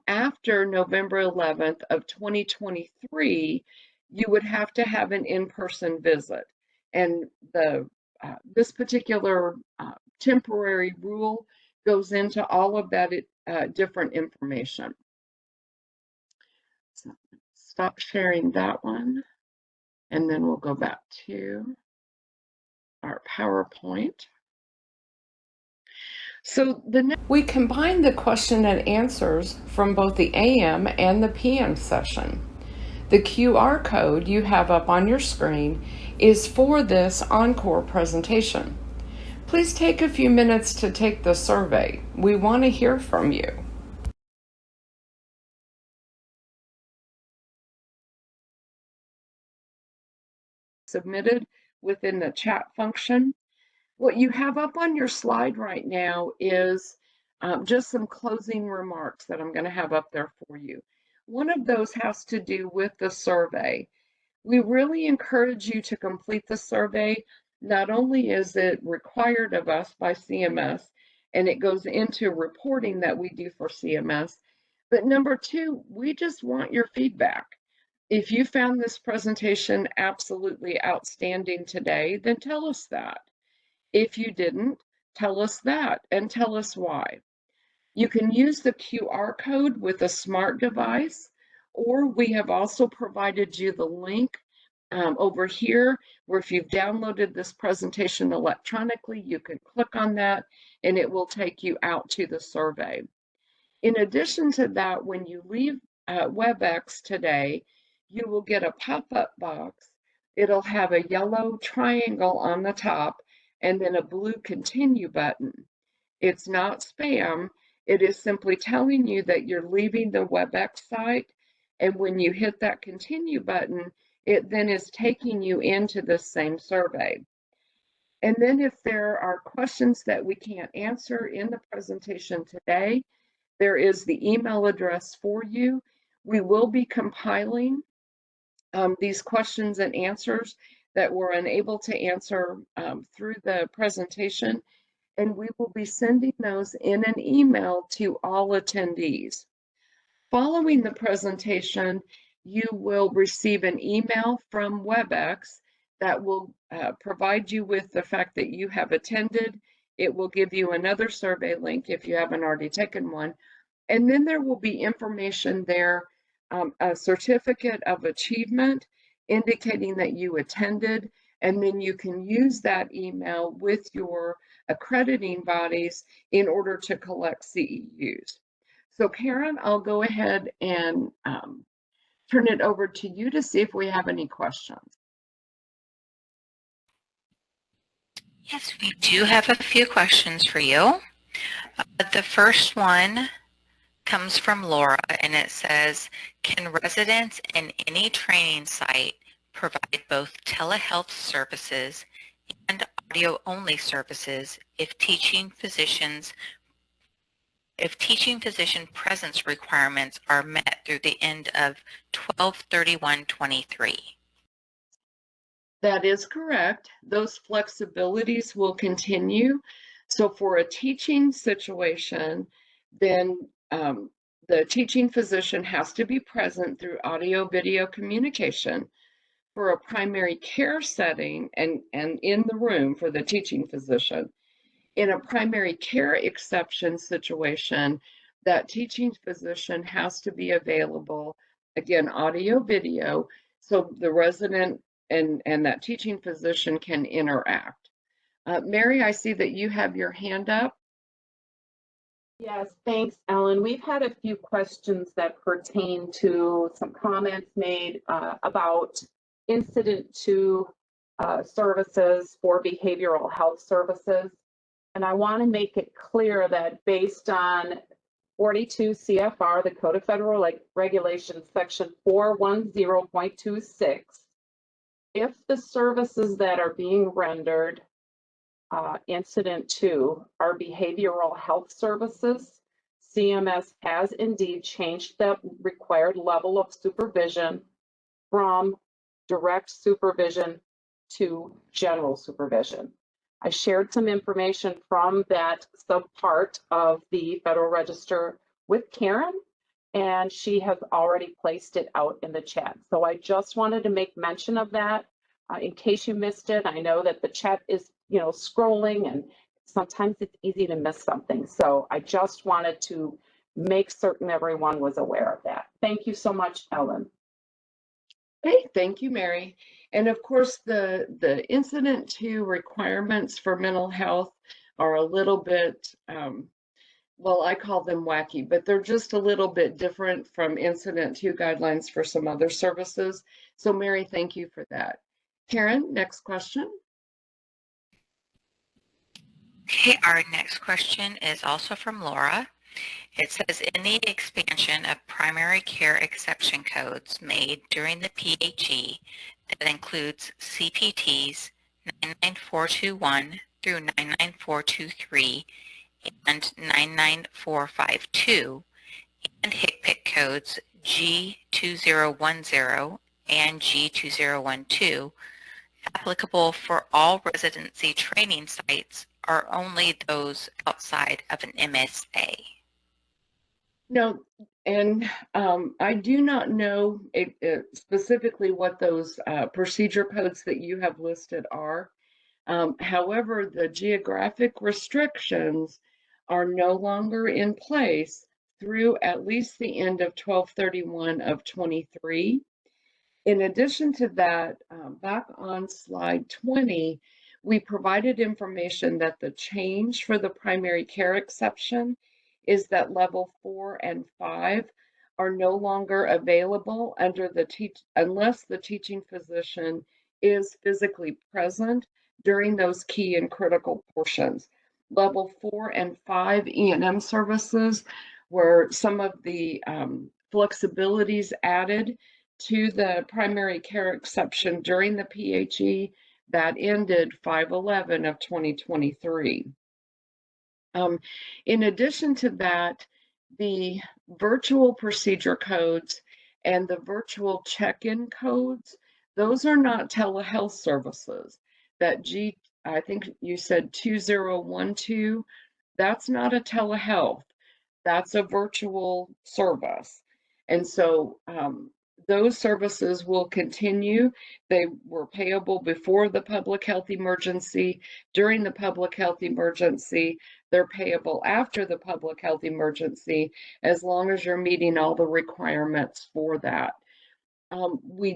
after November 11th of 2023, you would have to have an in-person visit. And this particular temporary rule goes into all of that different information. So stop sharing that one, and then we'll go back to our PowerPoint. So we combined the question and answers from both the AM and the PM session. The QR code you have up on your screen is for this encore presentation. Please take a few minutes to take the survey. We want to hear from you. Submitted within the chat function. What you have up on your slide right now is just some closing remarks that I'm going to have up there for you. One of those has to do with the survey. We really encourage you to complete the survey. Not only is it required of us by CMS, and it goes into reporting that we do for CMS, but number two, we just want your feedback. If you found this presentation absolutely outstanding today, then tell us that. If you didn't, tell us that and tell us why. You can use the QR code with a smart device, or we have also provided you the link over here where if you've downloaded this presentation electronically, you can click on that and it will take you out to the survey. In addition to that, when you leave WebEx today, you will get a pop-up box. It'll have a yellow triangle on the top and then a blue continue button. It's not spam. It is simply telling you that you're leaving the WebEx site. And when you hit that continue button, it then is taking you into the same survey. And then if there are questions that we can't answer in the presentation today, there is the email address for you. We will be compiling these questions and answers that we're unable to answer through the presentation, and we will be sending those in an email to all attendees. Following the presentation, you will receive an email from WebEx that will provide you with the fact that you have attended. It will give you another survey link if you haven't already taken one. And then there will be information there, a certificate of achievement indicating that you attended, and then you can use that email with your accrediting bodies in order to collect CEUs. So Karen, I'll go ahead and turn it over to you to see if we have any questions. Yes, we do have a few questions for you. The first one comes from Laura, and it says, can residents in any training site provide both telehealth services and audio-only services if teaching physician presence requirements are met through the end of 12/31/23? That is correct. Those flexibilities will continue. So for a teaching situation, then the teaching physician has to be present through audio video communication. For a primary care setting and in the room for the teaching physician. In a primary care exception situation, that teaching physician has to be available, again, audio video, so the resident and that teaching physician can interact. Mary, I see that you have your hand up. Yes, thanks, Ellen. We've had a few questions that pertain to some comments made about incident to services for behavioral health services. And I want to make it clear that based on 42 CFR, the Code of Federal Regulations, section 410.26, if the services that are being rendered incident to our behavioral health services, CMS has indeed changed the required level of supervision from direct supervision to general supervision. I shared some information from that subpart of the Federal Register with Karen, and she has already placed it out in the chat. So I just wanted to make mention of that in case you missed it. I know that the chat is, scrolling, and sometimes it's easy to miss something. So I just wanted to make certain everyone was aware of that. Thank you so much, Ellen. Hey, thank you, Mary. And of course, the incident 2 requirements for mental health are a little bit, well, I call them wacky, but they're just a little bit different from incident 2 guidelines for some other services. So Mary, thank you for that. Karen, next question. Okay, our next question is also from Laura. It says, in the expansion of primary care exception codes made during the PHE that includes CPTs 99421 through 99423 and 99452 and HCPCS codes G2010 and G2012 applicable for all residency training sites or only those outside of an MSA? No, and I do not know specifically what those procedure codes that you have listed are. However, the geographic restrictions are no longer in place through at least the end of 12/31 of 23. In addition to that, back on slide 20, we provided information that the change for the primary care exception is that level 4 and 5 are no longer available unless the teaching physician is physically present during those key and critical portions. Level 4 and 5 E&M services were some of the flexibilities added to the primary care exception during the PHE that ended 5/11 of 2023. In addition to that, the virtual procedure codes and the virtual check-in codes, those are not telehealth services. That I think you said 2012, that's not a telehealth, that's a virtual service. And so those services will continue. They were payable before the public health emergency, during the public health emergency. They're payable after the public health emergency, as long as you're meeting all the requirements for that. We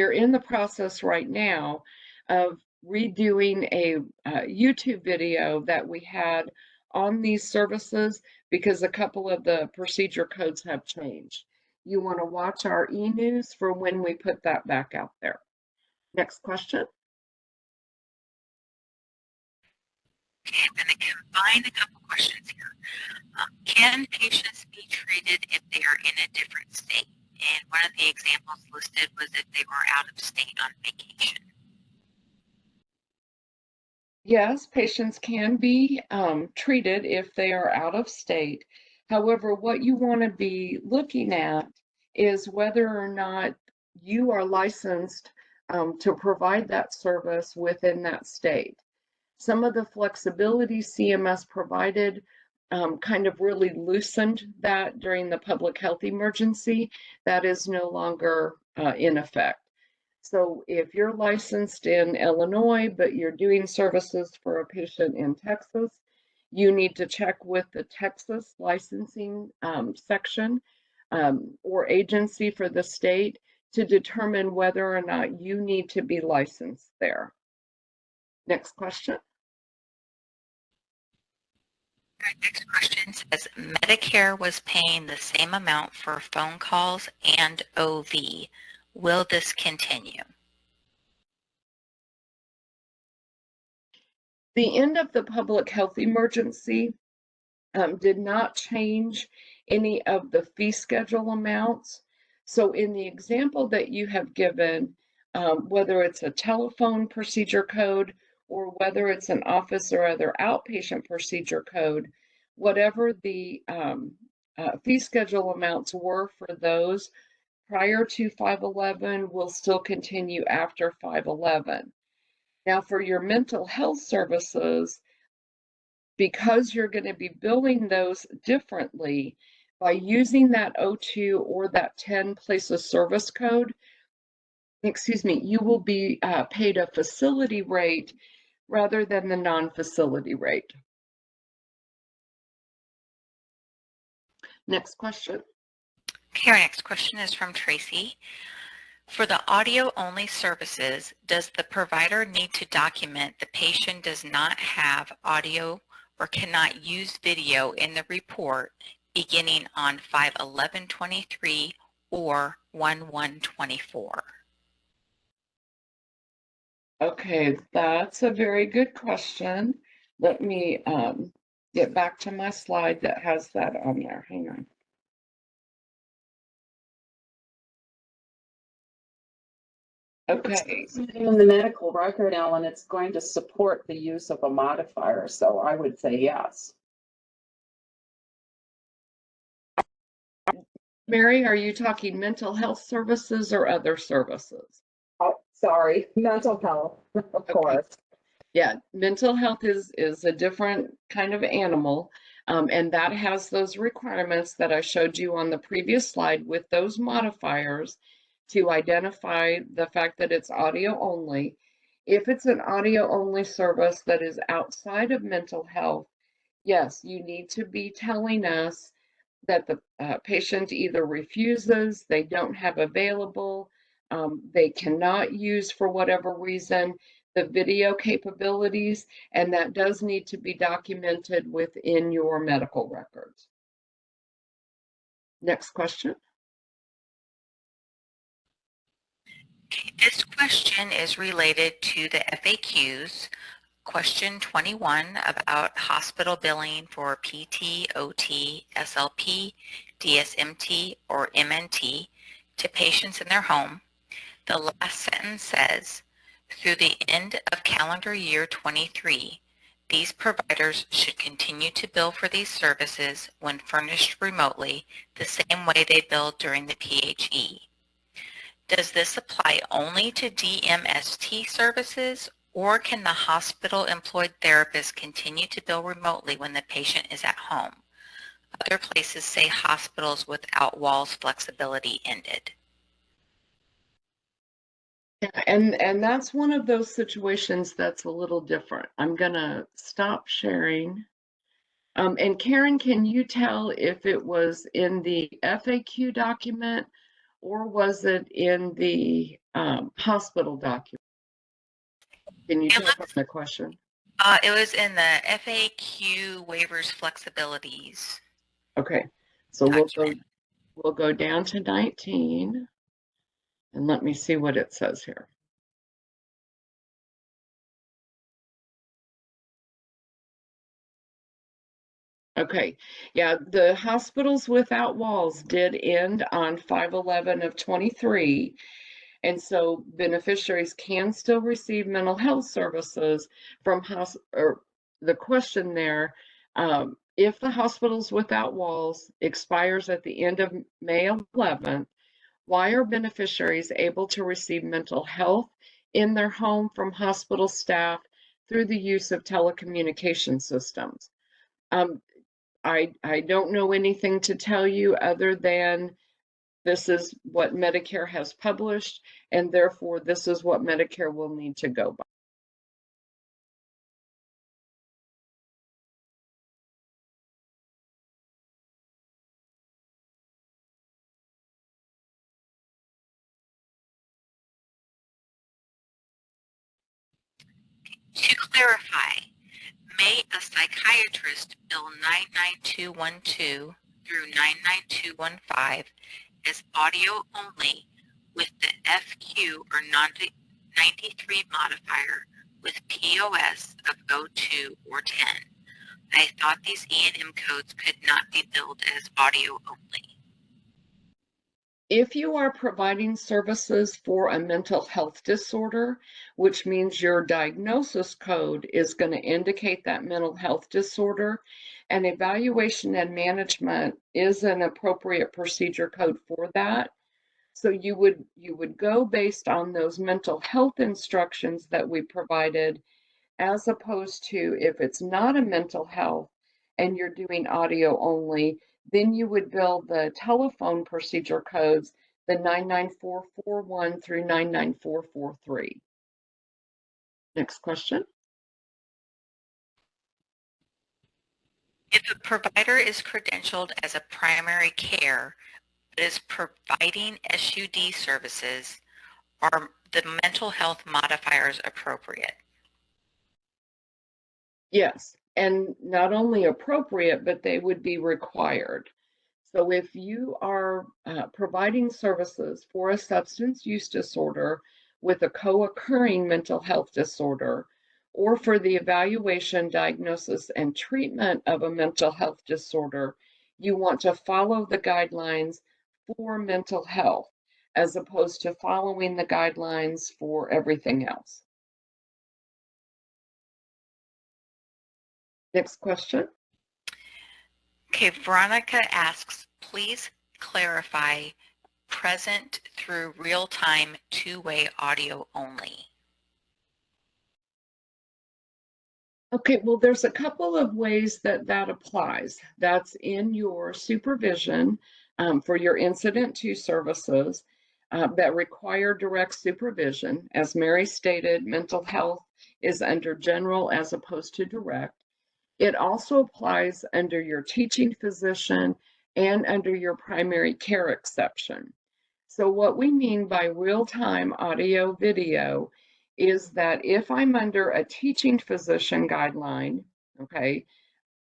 are in the process right now of redoing a YouTube video that we had on these services because a couple of the procedure codes have changed. You want to watch our e-news for when we put that back out there. Next question. Okay, I'm going to combine a couple questions here. Can patients be treated if they are in a different state? And one of the examples listed was if they were out of state on vacation. Yes, patients can be treated if they are out of state. However, what you want to be looking at is whether or not you are licensed to provide that service within that state. Some of the flexibility CMS provided kind of really loosened that during the public health emergency. That is no longer in effect. So if you're licensed in Illinois, but you're doing services for a patient in Texas, you need to check with the Texas licensing section or agency for the state to determine whether or not you need to be licensed there. Next question. Our next question says, Medicare was paying the same amount for phone calls and OV. Will this continue? The end of the public health emergency did not change any of the fee schedule amounts. So in the example that you have given, whether it's a telephone procedure code or whether it's an office or other outpatient procedure code, whatever the fee schedule amounts were for those prior to 511 will still continue after 511. Now, for your mental health services, because you're going to be billing those differently by using that O2 or that 10 places service code, excuse me, you will be paid a facility rate rather than the non-facility rate. Next question. Okay, our next question is from Tracy. For the audio-only services, does the provider need to document the patient does not have audio or cannot use video in the report beginning on 5/11/23 or 1/1/24? Okay, that's a very good question. Let me get back to my slide that has that on there. Hang on. Okay. In the medical record, Ellen, it's going to support the use of a modifier, so I would say yes. Mary, are you talking mental health services or other services? Oh, sorry, mental health, of course. Yeah, mental health is a different kind of animal, and that has those requirements that I showed you on the previous slide with those modifiers to identify the fact that it's audio only. If it's an audio only service that is outside of mental health, yes, you need to be telling us that the patient either refuses, they don't have available, they cannot use for whatever reason the video capabilities, and that does need to be documented within your medical records. Next question. Okay, this question is related to the FAQs. Question 21 about hospital billing for PT, OT, SLP, DSMT, or MNT to patients in their home. The last sentence says, through the end of calendar year 23, these providers should continue to bill for these services when furnished remotely the same way they billed during the PHE. Does this apply only to DMST services, or can the hospital-employed therapist continue to bill remotely when the patient is at home? Other places say hospitals without walls flexibility ended. Yeah, and that's one of those situations that's a little different. I'm gonna stop sharing. And Karen, can you tell if it was in the FAQ document or was it in the hospital document? Can you tell from the question? It was in the FAQ waivers flexibilities Okay, so document. we'll go down to 19 and let me see what it says here. Okay, yeah, the Hospitals Without Walls did end on 5/11 of 23. And so beneficiaries can still receive mental health services from or the question there, if the Hospitals Without Walls expires at the end of May 11th, why are beneficiaries able to receive mental health in their home from hospital staff through the use of telecommunication systems? Um, I don't know anything to tell you other than this is what Medicare has published, and therefore this is what Medicare will need to go by. To clarify, may a psychiatrist bill 99212 through 99215 as audio only with the FQ or 93 modifier with POS of 02 or 10? I thought these E&M codes could not be billed as audio only. If you are providing services for a mental health disorder, which means your diagnosis code is going to indicate that mental health disorder, and evaluation and management is an appropriate procedure code for that. So you would go based on those mental health instructions that we provided, as opposed to if it's not a mental health and you're doing audio only, then you would bill the telephone procedure codes, the 99441 through 99443. Next question. If a provider is credentialed as a primary care but is providing SUD services, are the mental health modifiers appropriate? Yes, and not only appropriate, but they would be required. So if you are providing services for a substance use disorder with a co-occurring mental health disorder, or for the evaluation, diagnosis, and treatment of a mental health disorder, you want to follow the guidelines for mental health as opposed to following the guidelines for everything else. Next question. Okay, Veronica asks, please clarify present through real-time two-way audio only. Okay, well, there's a couple of ways that that applies. That's in your supervision for your incident to services that require direct supervision. As Mary stated, mental health is under general as opposed to direct. It also applies under your teaching physician and under your primary care exception. So what we mean by real-time audio video is that if I'm under a teaching physician guideline, okay,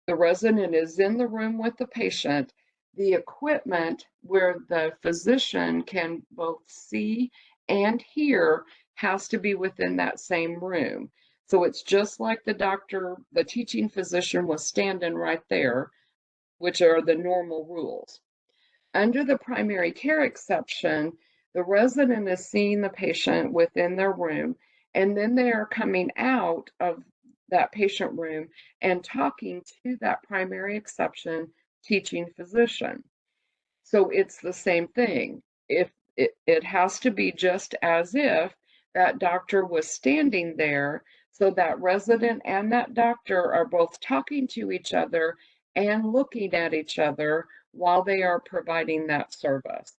the resident is in the room with the patient, the equipment where the physician can both see and hear has to be within that same room. So it's just like the doctor, the teaching physician was standing right there, which are the normal rules. Under the primary care exception, the resident is seeing the patient within their room, and then they are coming out of that patient room and talking to that primary exception teaching physician. So it's the same thing. If it has to be just as if that doctor was standing there, so that resident and that doctor are both talking to each other and looking at each other while they are providing that service.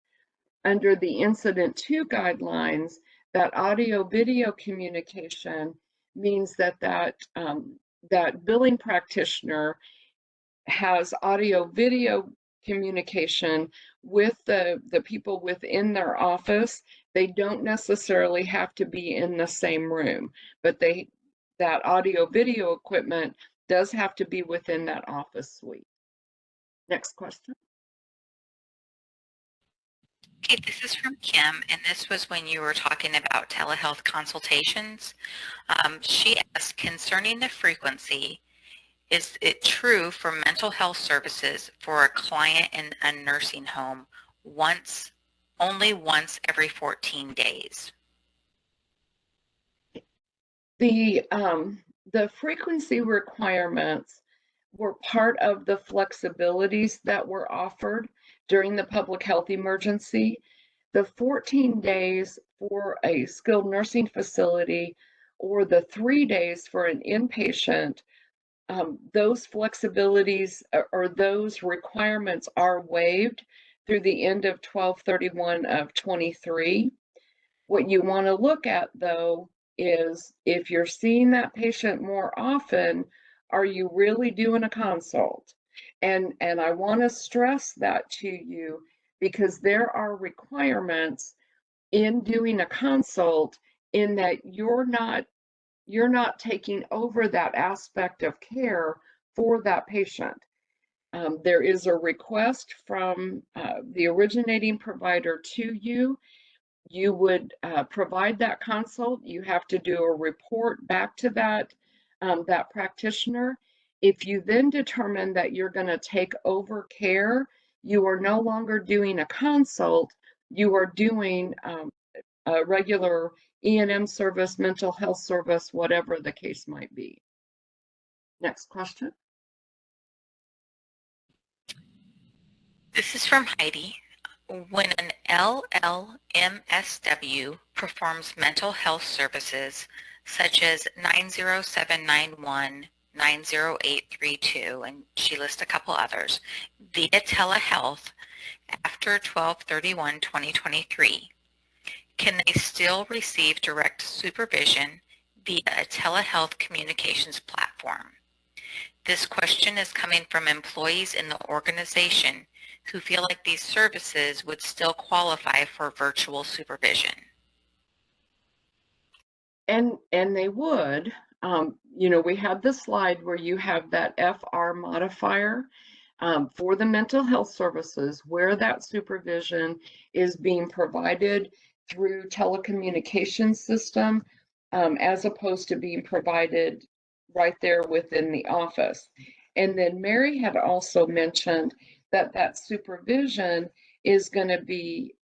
Under the incident to guidelines, that audio video communication means that billing practitioner has audio video communication with the people within their office. They don't necessarily have to be in the same room, but that audio video equipment does have to be within that office suite. Next question. Okay, this is from Kim, and this was when you were talking about telehealth consultations. She asked, concerning the frequency, is it true for mental health services for a client in a nursing home only once every 14 days? The frequency requirements were part of the flexibilities that were offered during the public health emergency. The 14 days for a skilled nursing facility or the 3 days for an inpatient, those flexibilities or those requirements are waived through the end of 12/31 of 23. What you want to look at, though, is if you're seeing that patient more often, are you really doing a consult? And I want to stress that to you because there are requirements in doing a consult in that you're not taking over that aspect of care for that patient. There is a request from the originating provider to you. You would provide that consult. You have to do a report back to that practitioner. If you then determine that you're going to take over care, you are no longer doing a consult. You are doing a regular E&M service, mental health service, whatever the case might be. Next question. This is from Heidi. When an LLMSW performs mental health services such as 90791, 90832, and she lists a couple others, via telehealth after 12/31/2023, can they still receive direct supervision via a telehealth communications platform? This question is coming from employees in the organization who feel like these services would still qualify for virtual supervision. And they would. We have the slide where you have that FR modifier for the mental health services where that supervision is being provided through telecommunications system as opposed to being provided right there within the office. And then Mary had also mentioned that that supervision is going to be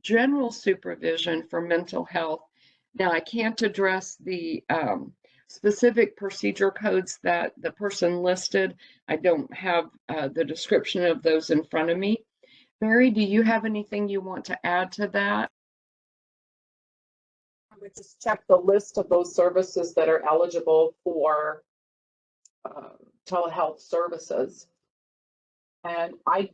general supervision for mental health. Now, I can't address the specific procedure codes that the person listed. I don't have the description of those in front of me. Mary, do you have anything you want to add to that? I would just check the list of those services that are eligible for telehealth services. And I'm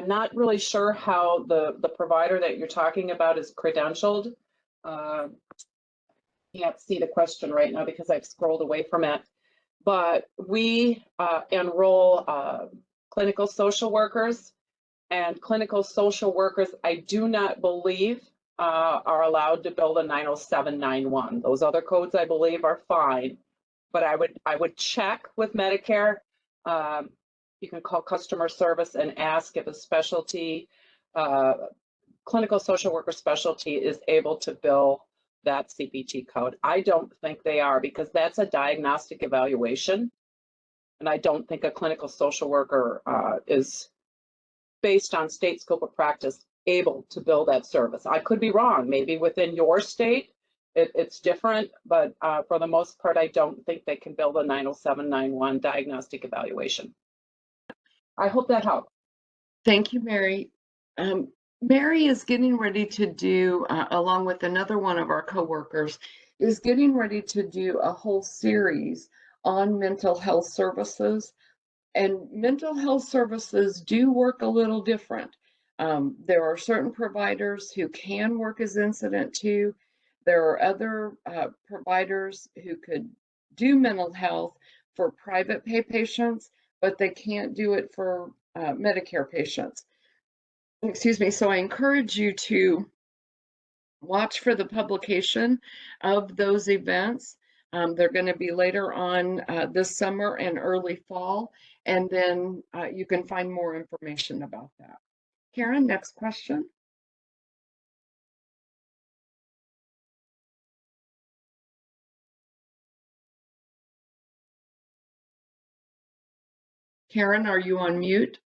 not really sure how the provider that you're talking about is credentialed. Can't see the question right now because I've scrolled away from it. But we enroll clinical social workers, and clinical social workers, I do not believe are allowed to bill a 90791. Those other codes, I believe, are fine. But I would check with Medicare. You can call customer service and ask if a specialty, clinical social worker specialty, is able to bill that CPT code. I don't think they are, because that's a diagnostic evaluation. And I don't think a clinical social worker is, based on state scope of practice, able to bill that service. I could be wrong. Maybe within your state, it's different, but for the most part, I don't think they can bill the 90791 diagnostic evaluation. I hope that helped. Thank you, Mary. Mary is getting ready to do, along with another one of our coworkers, is getting ready to do a whole series on mental health services. And mental health services do work a little different. There are certain providers who can work as incident to. There are other providers who could do mental health for private pay patients, but they can't do it for Medicare patients. Excuse me. So I encourage you to watch for the publication of those events. They're going to be later on this summer and early fall, and then you can find more information about that. Karen, next question. Karen, are you on mute?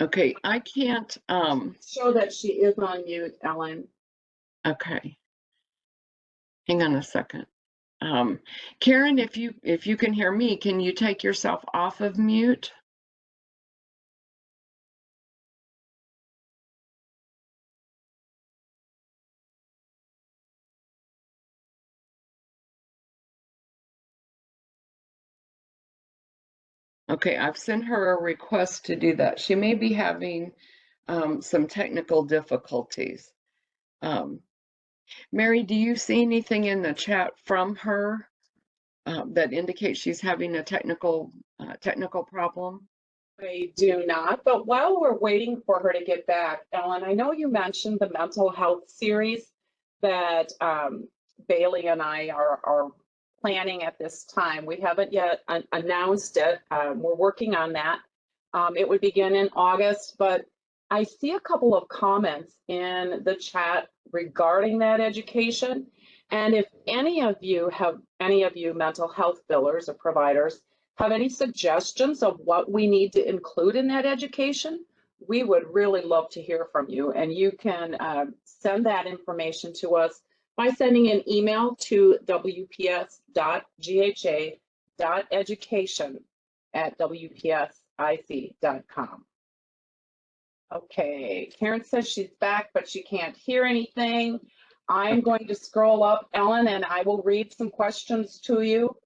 Okay, I can't. Show that she is on mute, Ellen. Okay, hang on a second. Karen, if you can hear me, can you take yourself off of mute? Okay, I've sent her a request to do that. She may be having some technical difficulties. Mary, do you see anything in the chat from her that indicates she's having a technical problem? I do not, but while we're waiting for her to get back, Ellen, I know you mentioned the mental health series that Bailey and I are planning at this time. We haven't yet announced it. We're working on that. It would begin in August, but I see a couple of comments in the chat regarding that education. And if any of you mental health billers or providers have any suggestions of what we need to include in that education, we would really love to hear from you. And you can send that information to us by sending an email to wps.gha.education@wpsic.com. Okay, Karen says she's back, but she can't hear anything. I'm going to scroll up, Ellen, and I will read some questions to you.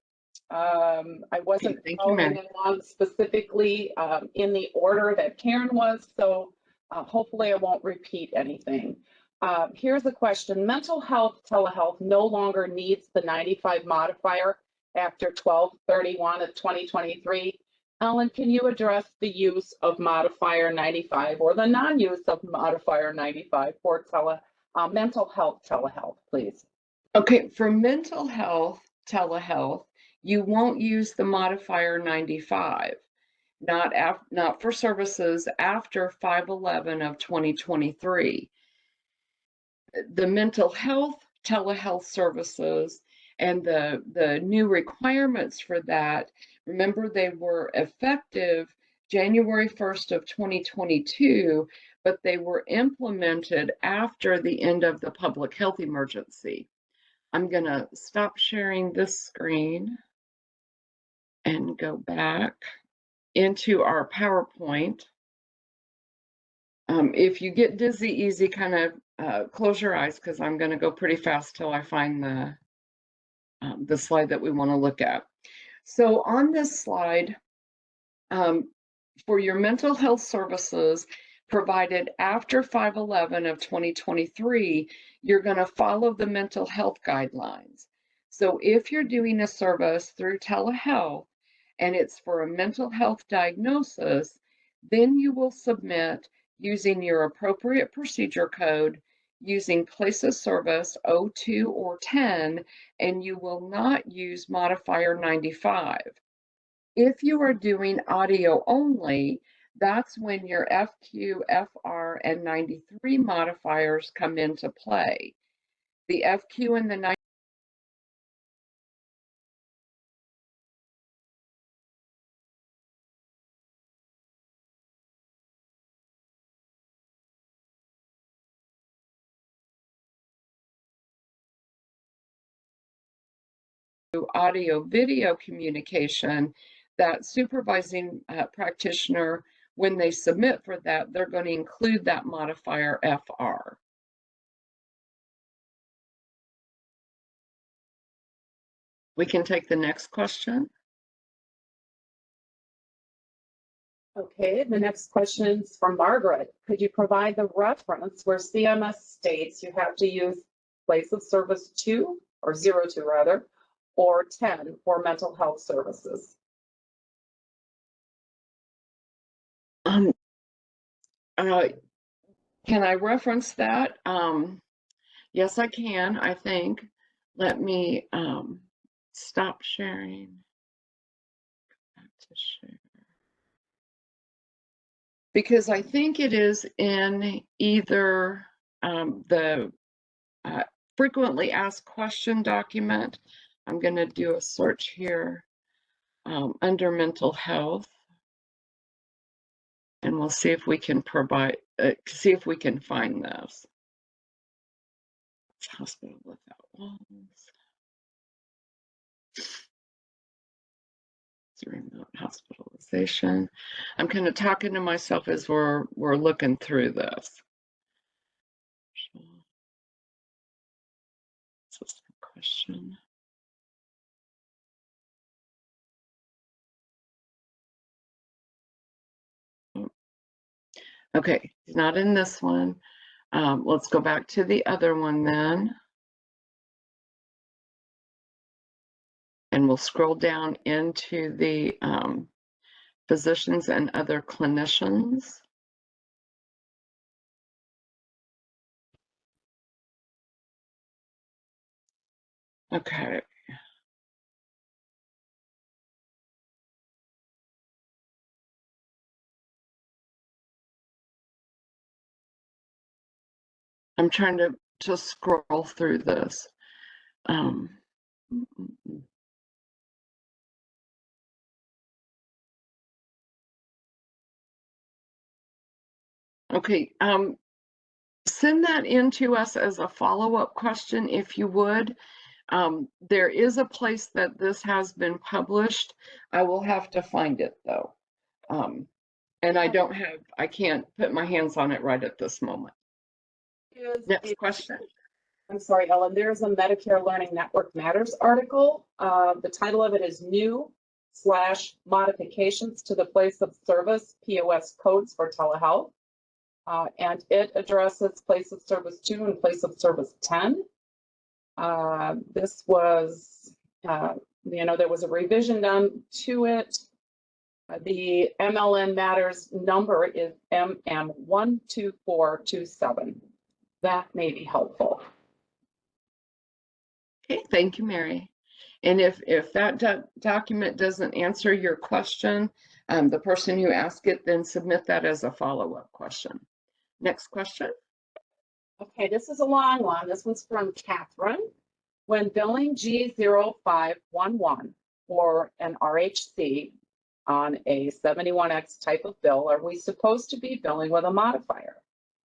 I wasn't Thank you, following Mary. along specifically in the order that Karen was, so hopefully I won't repeat anything. Here's a question. Mental health telehealth no longer needs the 95 modifier after 12/31 of 2023. Ellen, can you address the use of modifier 95 or the non-use of modifier 95 for mental health telehealth, please? Okay, for mental health telehealth, you won't use the modifier 95, not for services after 5/11 of 2023. The mental health telehealth services and the new requirements for that, remember they were effective January 1st of 2022, but they were implemented after the end of the public health emergency. I'm going to stop sharing this screen and go back into our PowerPoint. If you get dizzy easy, kind of close your eyes because I'm going to go pretty fast till I find the slide that we want to look at. So on this slide, for your mental health services provided after 5/11 of 2023, you're going to follow the mental health guidelines. So if you're doing a service through telehealth and it's for a mental health diagnosis, then you will submit using your appropriate procedure code, using place of service 02 or 10, and you will not use modifier 95. If you are doing audio only, that's when your FQ, FR, and 93 modifiers come into play. The FQ and the 93 audio video communication, that supervising practitioner, when they submit for that, they're going to include that modifier FR. We can take the next question. Okay, the next question is from Margaret. Could you provide the reference where CMS states you have to use place of service 2 or 02 rather, or 10 for mental health services? Can I reference that? Yes, I can, I think. Let me stop sharing. Back to share. Because I think it is in either the frequently asked question document. I'm going to do a search here under mental health. And we'll see if we can see if we can find this. It's Hospital Without Walls. It's remote hospitalization. I'm kind of talking to myself as we're looking through this. System question. Okay, it's not in this one. Let's go back to the other one then. And we'll scroll down into the physicians and other clinicians. Okay. I'm trying to scroll through this. Okay, send that in to us as a follow-up question if you would. There is a place that this has been published. I will have to find it though. And I can't put my hands on it right at this moment. Next question. I'm sorry, Ellen, there's a Medicare Learning Network Matters article. The title of it is New/Modifications to the Place of Service POS Codes for Telehealth. And it addresses Place of Service 2 and Place of Service 10. This was, there was a revision done to it. The MLN Matters number is MM12427. That may be helpful. Okay, thank you, Mary. And if that document doesn't answer your question, the person who asked it, then submit that as a follow-up question. Next question. Okay, this is a long one. This one's from Catherine. When billing G0511 or an RHC on a 71X type of bill, are we supposed to be billing with a modifier?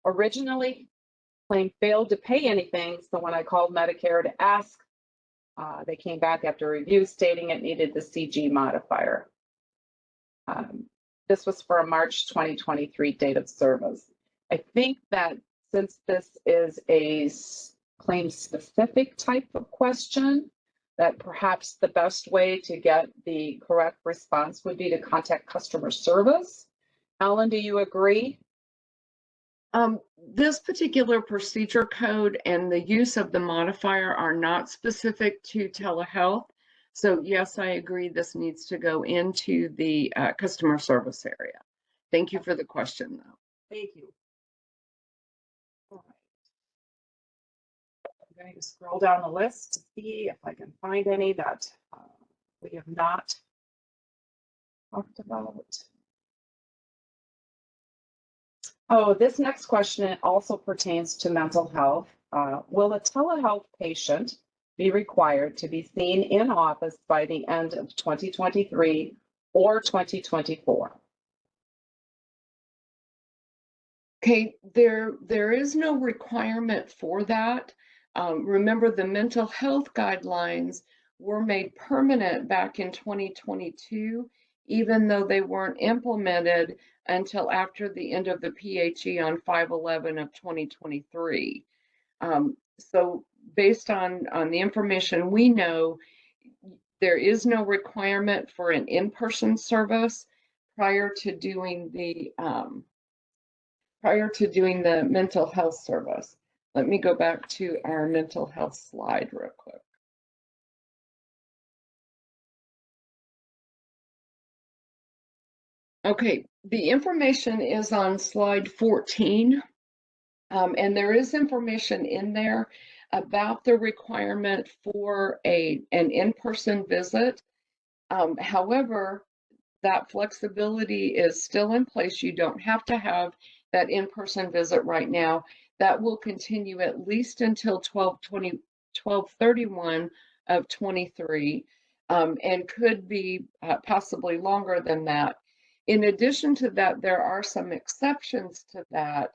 Originally, claim failed to pay anything, so when I called Medicare to ask, they came back after review stating it needed the CG modifier. This was for a March 2023 date of service. I think that since this is a claim-specific type of question, that perhaps the best way to get the correct response would be to contact customer service. Ellen, do you agree? This particular procedure code and the use of the modifier are not specific to telehealth. So yes, I agree this needs to go into the customer service area. Thank you for the question though. Thank you. All right. I'm going to scroll down the list to see if I can find any that we have not talked about. Oh, this next question also pertains to mental health. Will a telehealth patient be required to be seen in office by the end of 2023 or 2024? Okay, there is no requirement for that. Remember, the mental health guidelines were made permanent back in 2022, even though they weren't implemented until after the end of the PHE on 5/11 of 2023. So based on the information we know, there is no requirement for an in-person service prior to doing the mental health service. Let me go back to our mental health slide real quick. Okay, the information is on slide 14, and there is information in there about the requirement for an in-person visit. However, that flexibility is still in place. You don't have to have that in-person visit right now. That will continue at least until 12/31 of 23, and could be possibly longer than that. In addition to that, there are some exceptions to that.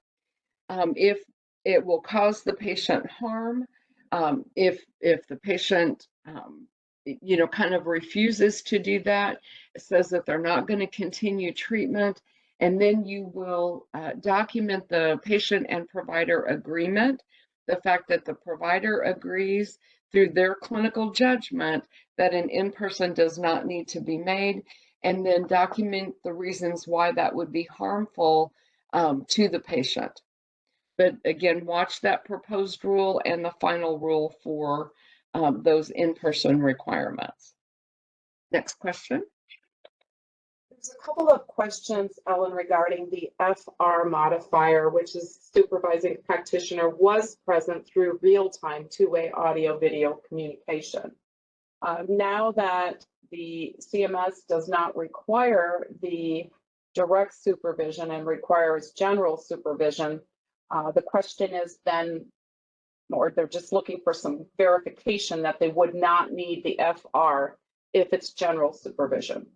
If it will cause the patient harm, if the patient kind of refuses to do that, it says that they're not going to continue treatment, and then you will document the patient and provider agreement, the fact that the provider agrees through their clinical judgment that an in-person does not need to be made, and then document the reasons why that would be harmful to the patient. But again, watch that proposed rule and the final rule for those in-person requirements. Next question. There's a couple of questions, Ellen, regarding the FR modifier, which is supervising practitioner was present through real-time two-way audio-video communication. Now that the CMS does not require the direct supervision and requires general supervision, the question is then, or they're just looking for some verification that they would not need the FR if it's general supervision.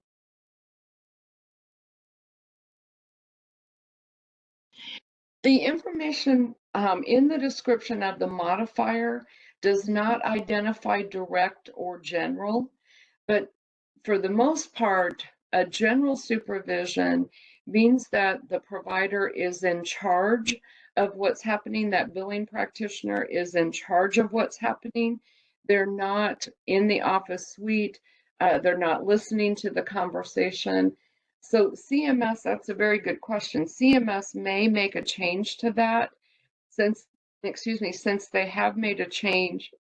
The information in the description of the modifier does not identify direct or general, but for the most part, a general supervision means that the provider is in charge of what's happening, that billing practitioner is in charge of what's happening. They're not in the office suite, they're not listening to the conversation. So CMS, that's a very good question. CMS may make a change to that since, excuse me, since they have made a change,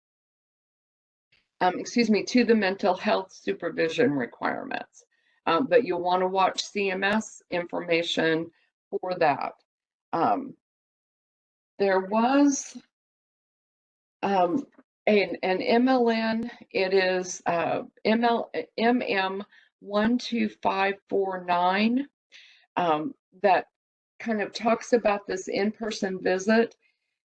to the mental health supervision requirements. But you'll want to watch CMS information for that. There was an MLN, it is MM 12549, that kind of talks about this in-person visit.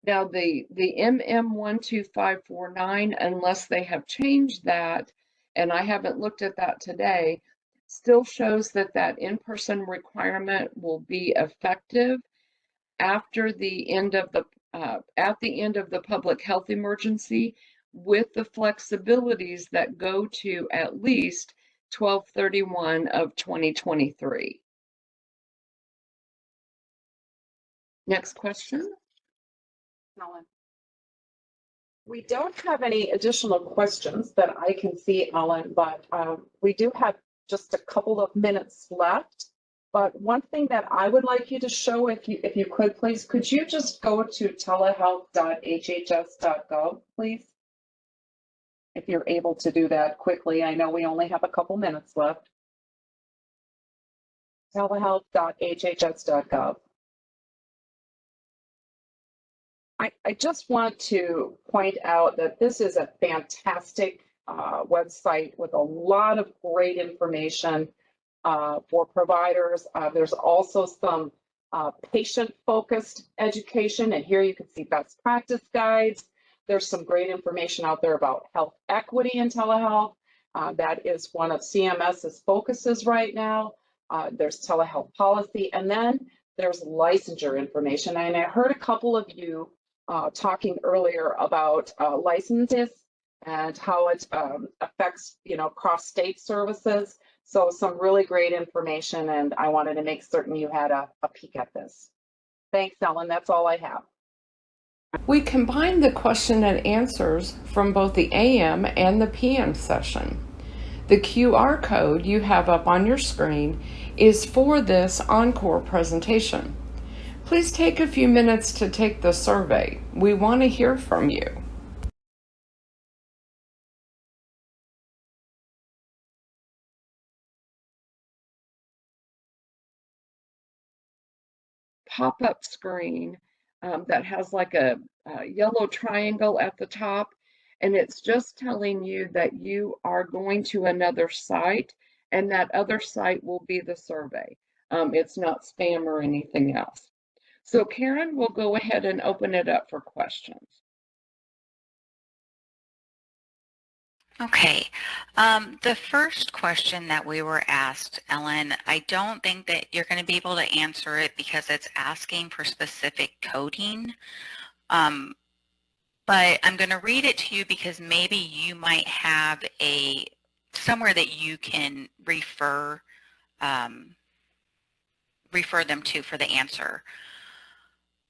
Now, the MM 12549, unless they have changed that, and I haven't looked at that today, still shows that that in-person requirement will be effective after the end of the at the end of the public health emergency, with the flexibilities that go to at least 12/31 of 2023. Next question. Ellen. We don't have any additional questions that I can see, Ellen, but we do have just a couple of minutes left. But one thing that I would like you to show, if you could, please, could you just go to telehealth.hhs.gov, please? If you're able to do that quickly. I know we only have a couple minutes left. Telehealth.hhs.gov. I just want to point out that this is a fantastic website with a lot of great information for providers. There's also some patient-focused education, and here you can see best practice guides. There's some great information out there about health equity in telehealth. That is one of CMS's focuses right now. There's telehealth policy, and then there's licensure information. And I heard a couple of you talking earlier about licenses and how it affects, cross-state services. So some really great information, and I wanted to make certain you had a peek at this. Thanks, Ellen. That's all I have. We combined the question and answers from both the AM and the PM session. The QR code you have up on your screen is for this encore presentation. Please take a few minutes to take the survey. We want to hear from you. Pop-up screen that has like a yellow triangle at the top, and it's just telling you that you are going to another site, and that other site will be the survey. It's not spam or anything else. So Karen will go ahead and open it up for questions. Okay. The first question that we were asked, Ellen, I don't think that you're going to be able to answer it because it's asking for specific coding. But I'm going to read it to you because maybe you might have somewhere that you can refer them to for the answer.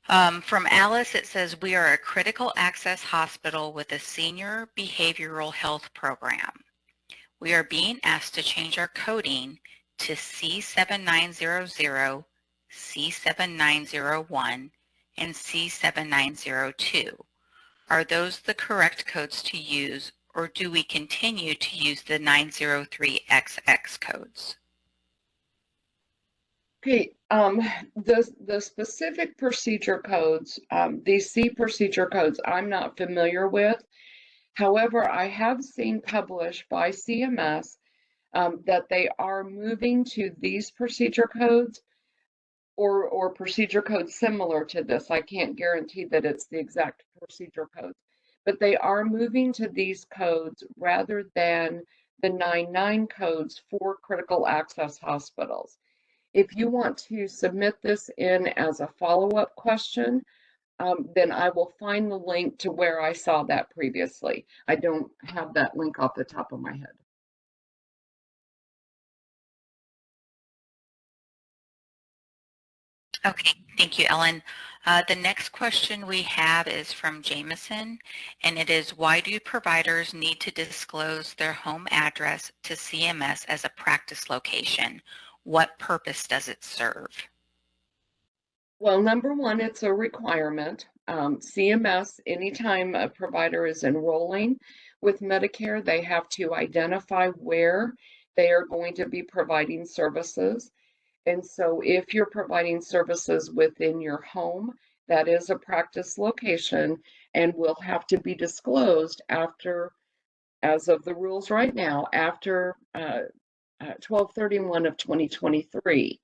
From Alice, it says, we are a critical access hospital with a senior behavioral health program. We are being asked to change our coding to C7900, C7901, and C7902. Are those the correct codes to use, or do we continue to use the 903XX codes? Okay, the specific procedure codes, these C procedure codes, I'm not familiar with. However, I have seen published by CMS that they are moving to these procedure codes or procedure codes similar to this. I can't guarantee that it's the exact procedure codes, but they are moving to these codes rather than the 99 codes for critical access hospitals. If you want to submit this in as a follow-up question, then I will find the link to where I saw that previously. I don't have that link off the top of my head. Okay, thank you, Ellen. The next question we have is from Jameson, and it is, why do providers need to disclose their home address to CMS as a practice location? What purpose does it serve? Well, number one, it's a requirement. CMS, anytime a provider is enrolling with Medicare, they have to identify where they are going to be providing services. And so if you're providing services within your home, that is a practice location and will have to be disclosed after, as of the rules right now, after 12/31 of 2023.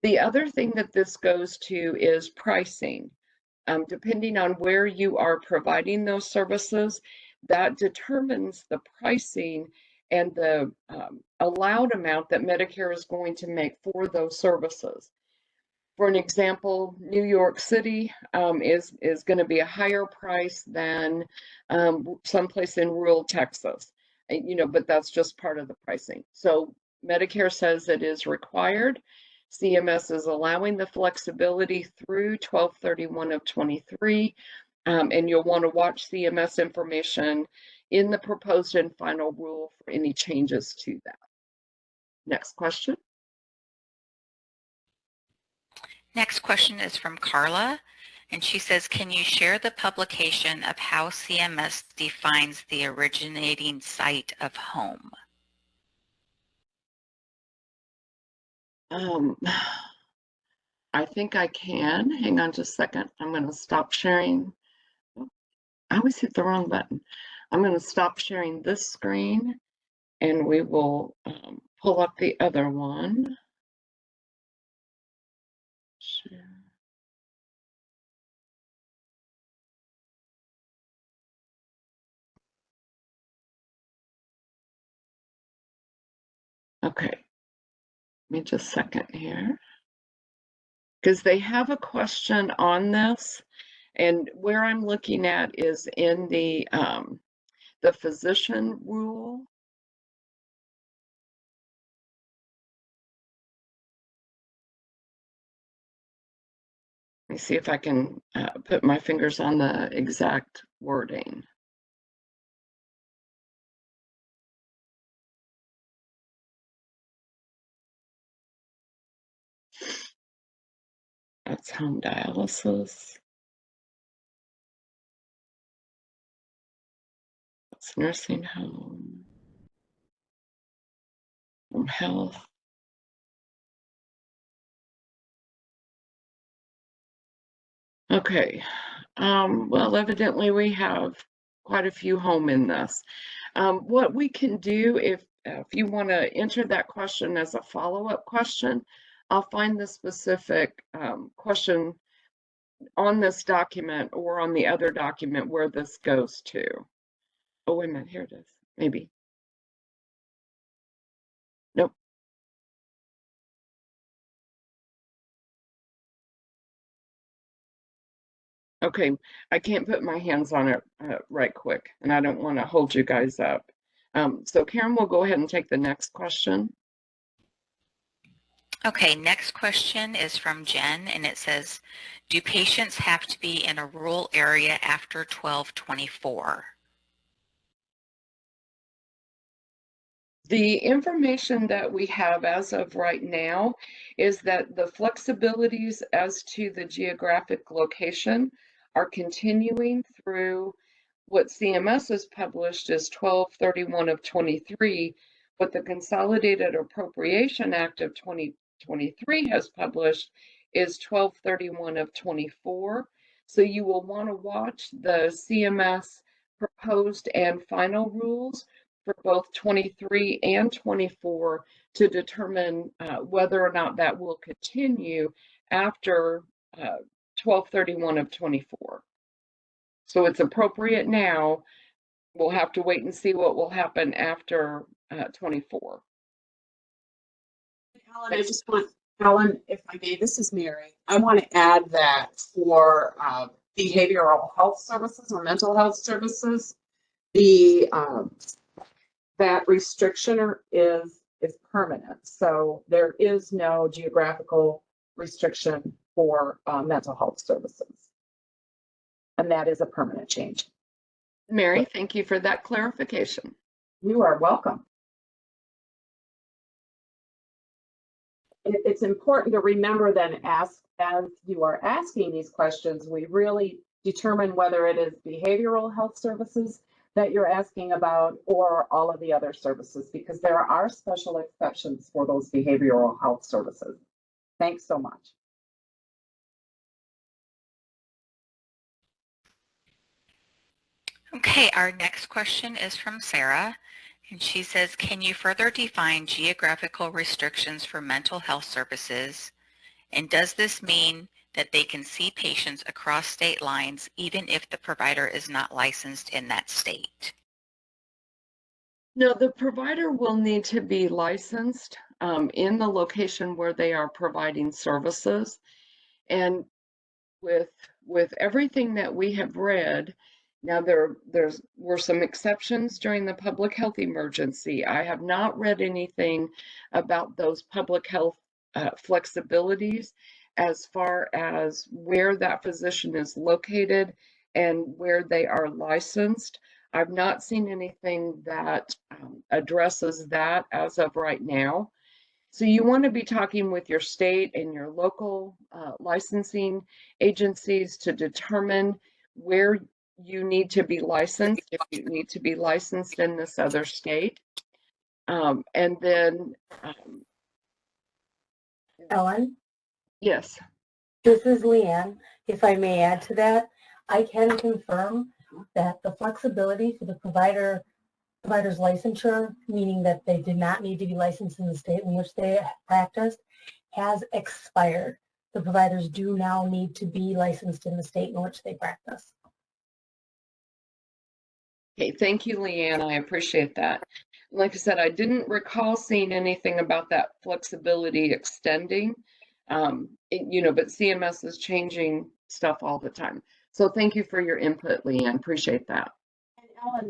The other thing that this goes to is pricing. Depending on where you are providing those services, that determines the pricing and the allowed amount that Medicare is going to make for those services. For an example, New York City is going to be a higher price than someplace in rural Texas, but that's just part of the pricing. So Medicare says it is required. CMS is allowing the flexibility through 12/31 of 23, and you'll want to watch CMS information in the proposed and final rule for any changes to that. Next question. Next question is from Carla, and she says, can you share the publication of how CMS defines the originating site of home? I think I can. Hang on just a second. I'm going to stop sharing. I always hit the wrong button. I'm going to stop sharing this screen and we will pull up the other one. Share. Okay, give me just a second here. Because they have a question on this, and where I'm looking at is in the physician rule. Let me see if I can put my fingers on the exact wording. That's home dialysis. That's nursing home. Home health. Okay. Well, evidently we have quite a few home in this. What we can do if you want to enter that question as a follow-up question, I'll find the specific question on this document or on the other document where this goes to. Oh, wait a minute, here it is, maybe. Nope. Okay, I can't put my hands on it right quick, and I don't want to hold you guys up. So Karen will go ahead and take the next question. Okay, next question is from Jen, and it says, do patients have to be in a rural area after 12/24? The information that we have as of right now is that the flexibilities as to the geographic location are continuing through what CMS has published is 12/31 of 23, what the Consolidated Appropriation Act of 2023 has published is 12/31 of 24. So you will want to watch the CMS proposed and final rules for both 23 and 24 to determine whether or not that will continue after 12/31 of 24. So it's appropriate now. We'll have to wait and see what will happen after 24. Alan, I just want Alan, if I may, this is Mary. I want to add that for behavioral health services or mental health services, the that restriction is permanent. So there is no geographical restriction for mental health services, and that is a permanent change. Mary, thank you for that clarification. You are welcome. It's important to remember then, as you are asking these questions, we really determine whether it is behavioral health services that you're asking about or all of the other services, because there are special exceptions for those behavioral health services. Thanks so much. Okay, our next question is from Sarah, and she says, can you further define geographical restrictions for mental health services? And does this mean that they can see patients across state lines even if the provider is not licensed in that state? No, the provider will need to be licensed in the location where they are providing services. And with everything that we have read, now were some exceptions during the public health emergency. I have not read anything about those public health flexibilities as far as where that physician is located and where they are licensed. I've not seen anything that addresses that as of right now. So you want to be talking with your state and your local licensing agencies to determine where you need to be licensed, if you need to be licensed in this other state. And then, Ellen, yes. this is Leanne. If I may add to that, I can confirm that the flexibility for the provider's licensure, meaning that they did not need to be licensed in the state in which they practiced, has expired. The providers do now need to be licensed in the state in which they practice. Okay, thank you, Leanne. I appreciate that. Like I said, I didn't recall seeing anything about that flexibility extending. But CMS is changing stuff all the time. So thank you for your input, Leanne. Appreciate that. And Ellen,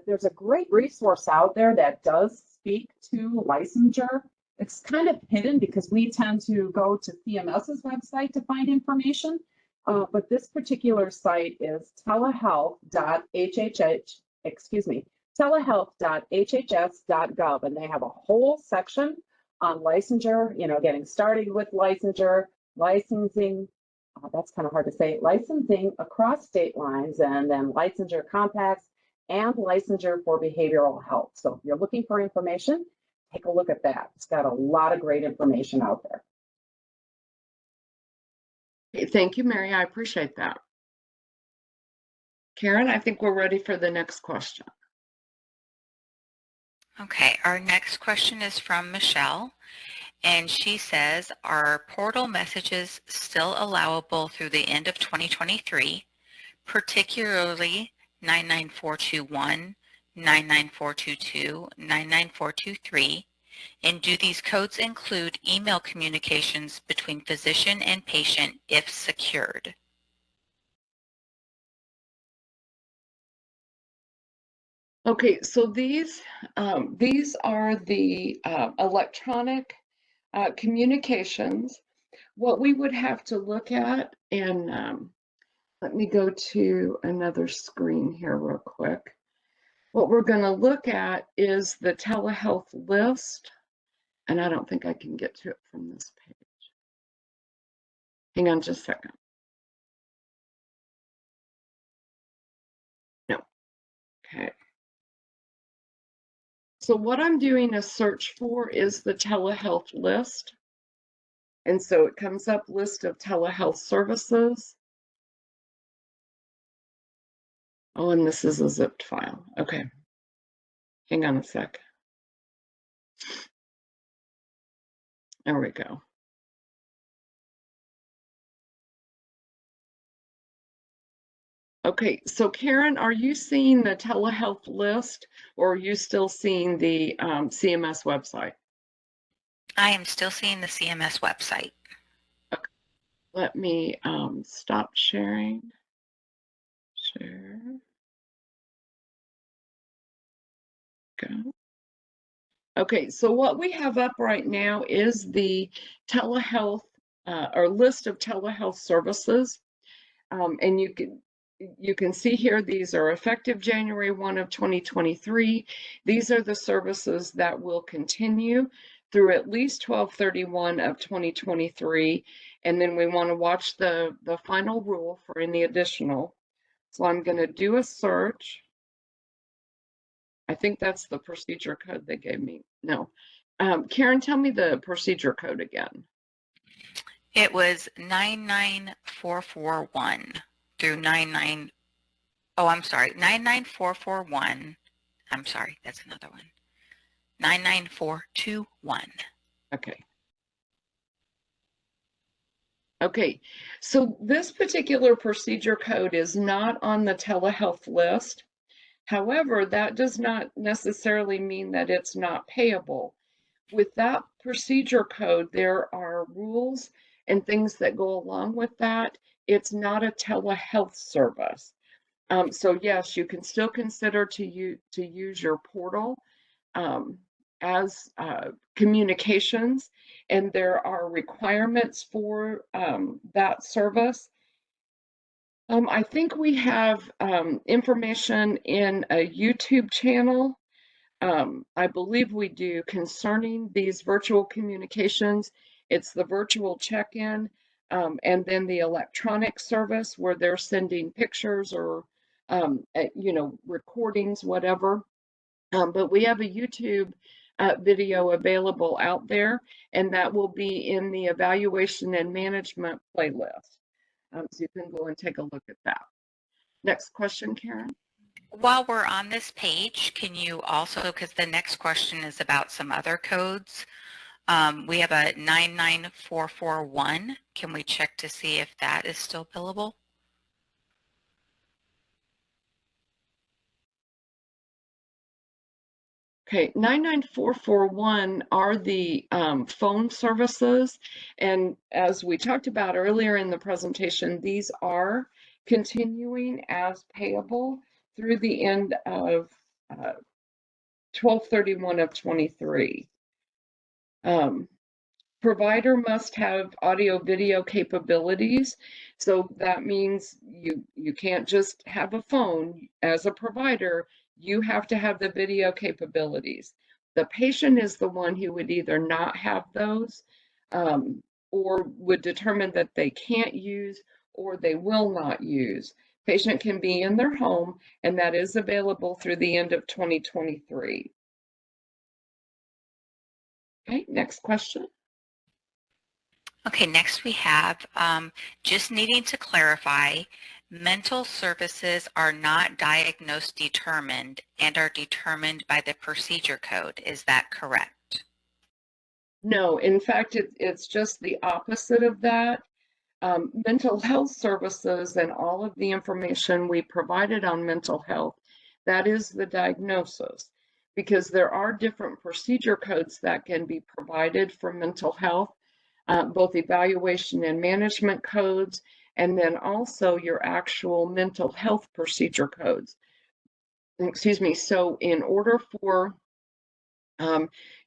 there's a great resource out there that does speak to licensure. It's kind of hidden because we tend to go to CMS's website to find information. But this particular site is telehealth.hhs.gov, and they have a whole section on licensure, getting started with licensure, licensing, that's kind of hard to say, licensing across state lines, and then licensure compacts and licensure for behavioral health. So if you're looking for information, take a look at that. It's got a lot of great information out there. Okay, thank you, Mary. I appreciate that. Karen, I think we're ready for the next question. Okay, our next question is from Michelle, and she says, are portal messages still allowable through the end of 2023, particularly 99421, 99422, 99423, and do these codes include email communications between physician and patient if secured? Okay, so these are the electronic communications. What we would have to look at, and let me go to another screen here real quick. What we're going to look at is the telehealth list, and I don't think I can get to it from this page. Hang on just a second. No. Okay. So what I'm doing a search for is the telehealth list. And so it comes up list of telehealth services. Oh, and this is a zipped file. Okay. Hang on a sec. There we go. Okay, so Karen, are you seeing the telehealth list or are you still seeing the CMS website? I am still seeing the CMS website. Let me stop sharing. Share. Go. Okay, so what we have up right now is the telehealth or list of telehealth services. And you can see here, these are effective January 1 of 2023. These are the services that will continue through at least 12/31 of 2023. And then we want to watch the final rule for any additional. So I'm going to do a search. I think that's the procedure code they gave me. No. Karen, tell me the procedure code again. It was 99441 through 99. Oh, I'm sorry, 99441. I'm sorry, that's another one. 99421. Okay. Okay, so this particular procedure code is not on the telehealth list. However, that does not necessarily mean that it's not payable. With that procedure code, there are rules and things that go along with that. It's not a telehealth service. So yes, you can still consider to use your portal as communications, and there are requirements for that service. I think we have information in a YouTube channel. I believe we do concerning these virtual communications. It's the virtual check-in and then the electronic service where they're sending pictures or, recordings, whatever. But we have a YouTube video available out there, and that will be in the evaluation and management playlist. So you can go and take a look at that. Next question, Karen. While we're on this page, can you also, because the next question is about some other codes, we have a 99441. Can we check to see if that is still billable? Okay, 99441 are the phone services. And as we talked about earlier in the presentation, these are continuing as payable through the end of 12/31 of 23. Provider must have audio video capabilities. So that means you can't just have a phone. As a provider, you have to have the video capabilities. The patient is the one who would either not have those or would determine that they can't use or they will not use. Patient can be in their home, and that is available through the end of 2023. Okay, next question. Okay, next we have just needing to clarify, mental services are not diagnosed determined and are determined by the procedure code. Is that correct? No, in fact, it's just the opposite of that. Mental health services and all of the information we provided on mental health, that is the diagnosis, because there are different procedure codes that can be provided for mental health, both evaluation and management codes, and then also your actual mental health procedure codes. Excuse me. So in order for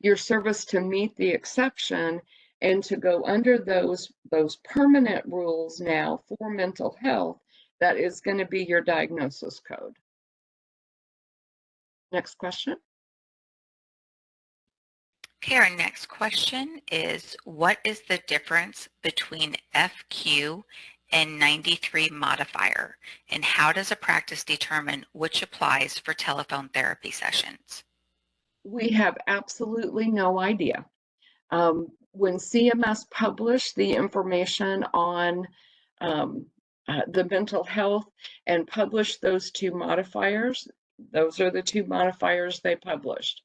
your service to meet the exception and to go under those permanent rules now for mental health, that is going to be your diagnosis code. Next question. Okay, our next question is, what is the difference between FQ and 93 modifier, and how does a practice determine which applies for telephone therapy sessions? We have absolutely no idea. When CMS published the information on the mental health and published those two modifiers, those are the two modifiers they published.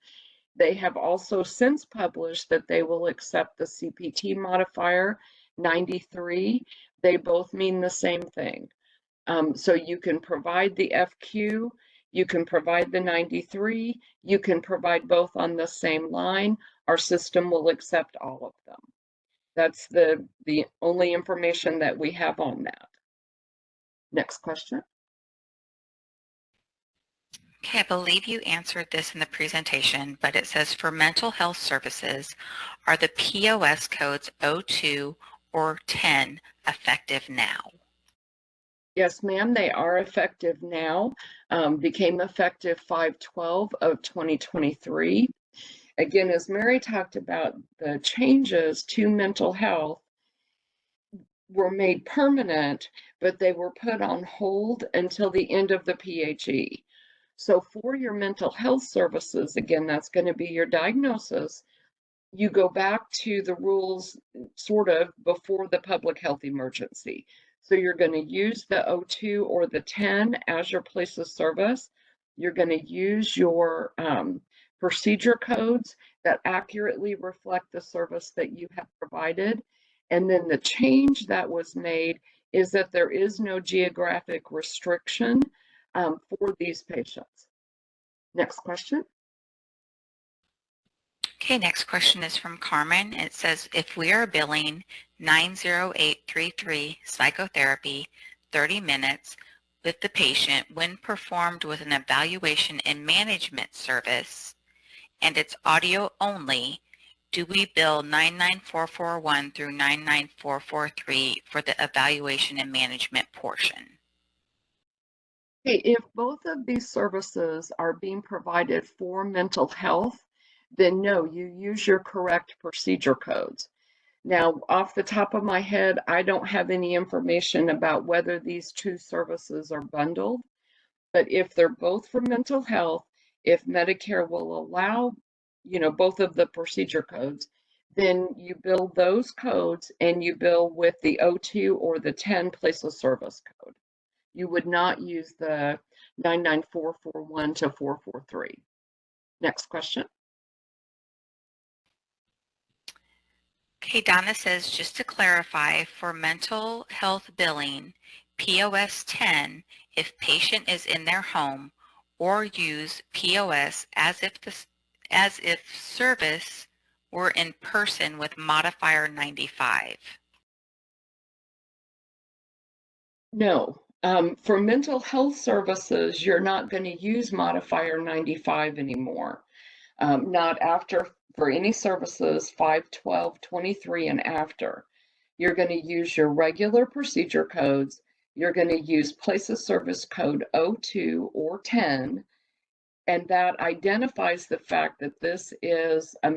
They have also since published that they will accept the CPT modifier 93. They both mean the same thing. So you can provide the FQ, You can provide the 93. You can provide both on the same line. Our system will accept all of them. That's the only information that we have on that. Next question. Okay, I believe you answered this in the presentation, but it says for mental health services, are the POS codes 02 or 10 effective now? Yes, ma'am, they are effective now. Became effective 5/12 of 2023. Again, as Mary talked about, the changes to mental health were made permanent, but they were put on hold until the end of the PHE. So for your mental health services, again, that's going to be your diagnosis. You go back to the rules sort of before the public health emergency. So you're going to use the 02 or the 10 as your place of service. You're going to use your procedure codes that accurately reflect the service that you have provided. And then the change that was made is that there is no geographic restriction for these patients. Next question. Okay, next question is from Carmen. It says, if we are billing 90833 psychotherapy 30 minutes with the patient when performed with an evaluation and management service and it's audio only, do we bill 99441 through 99443 for the evaluation and management portion? Okay, if both of these services are being provided for mental health, then no, you use your correct procedure codes. Now, off the top of my head, I don't have any information about whether these two services are bundled, but if they're both for mental health, if Medicare will allow, both of the procedure codes, then you bill those codes and you bill with the 02 or the 10 place of service code. You would not use the 99441 to 443. Next question. Okay, Donna says, just to clarify, for mental health billing, POS 10 if patient is in their home, or use POS as if service were in person with modifier 95. No. For mental health services, you're not going to use modifier 95 anymore. Not after, for any services 5/12/23 and after. You're going to use your regular procedure codes. You're going to use place of service code 02 or 10, and that identifies the fact that this is a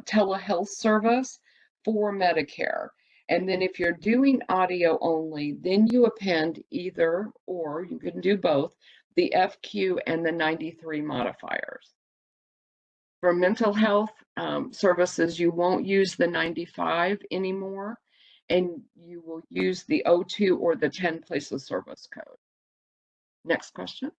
telehealth service for Medicare. And then if you're doing audio only, then you append either, or you can do both, the FQ and the 93 modifiers. For mental health services, you won't use the 95 anymore, and you will use the 02 or the 10 place of service code. Next question.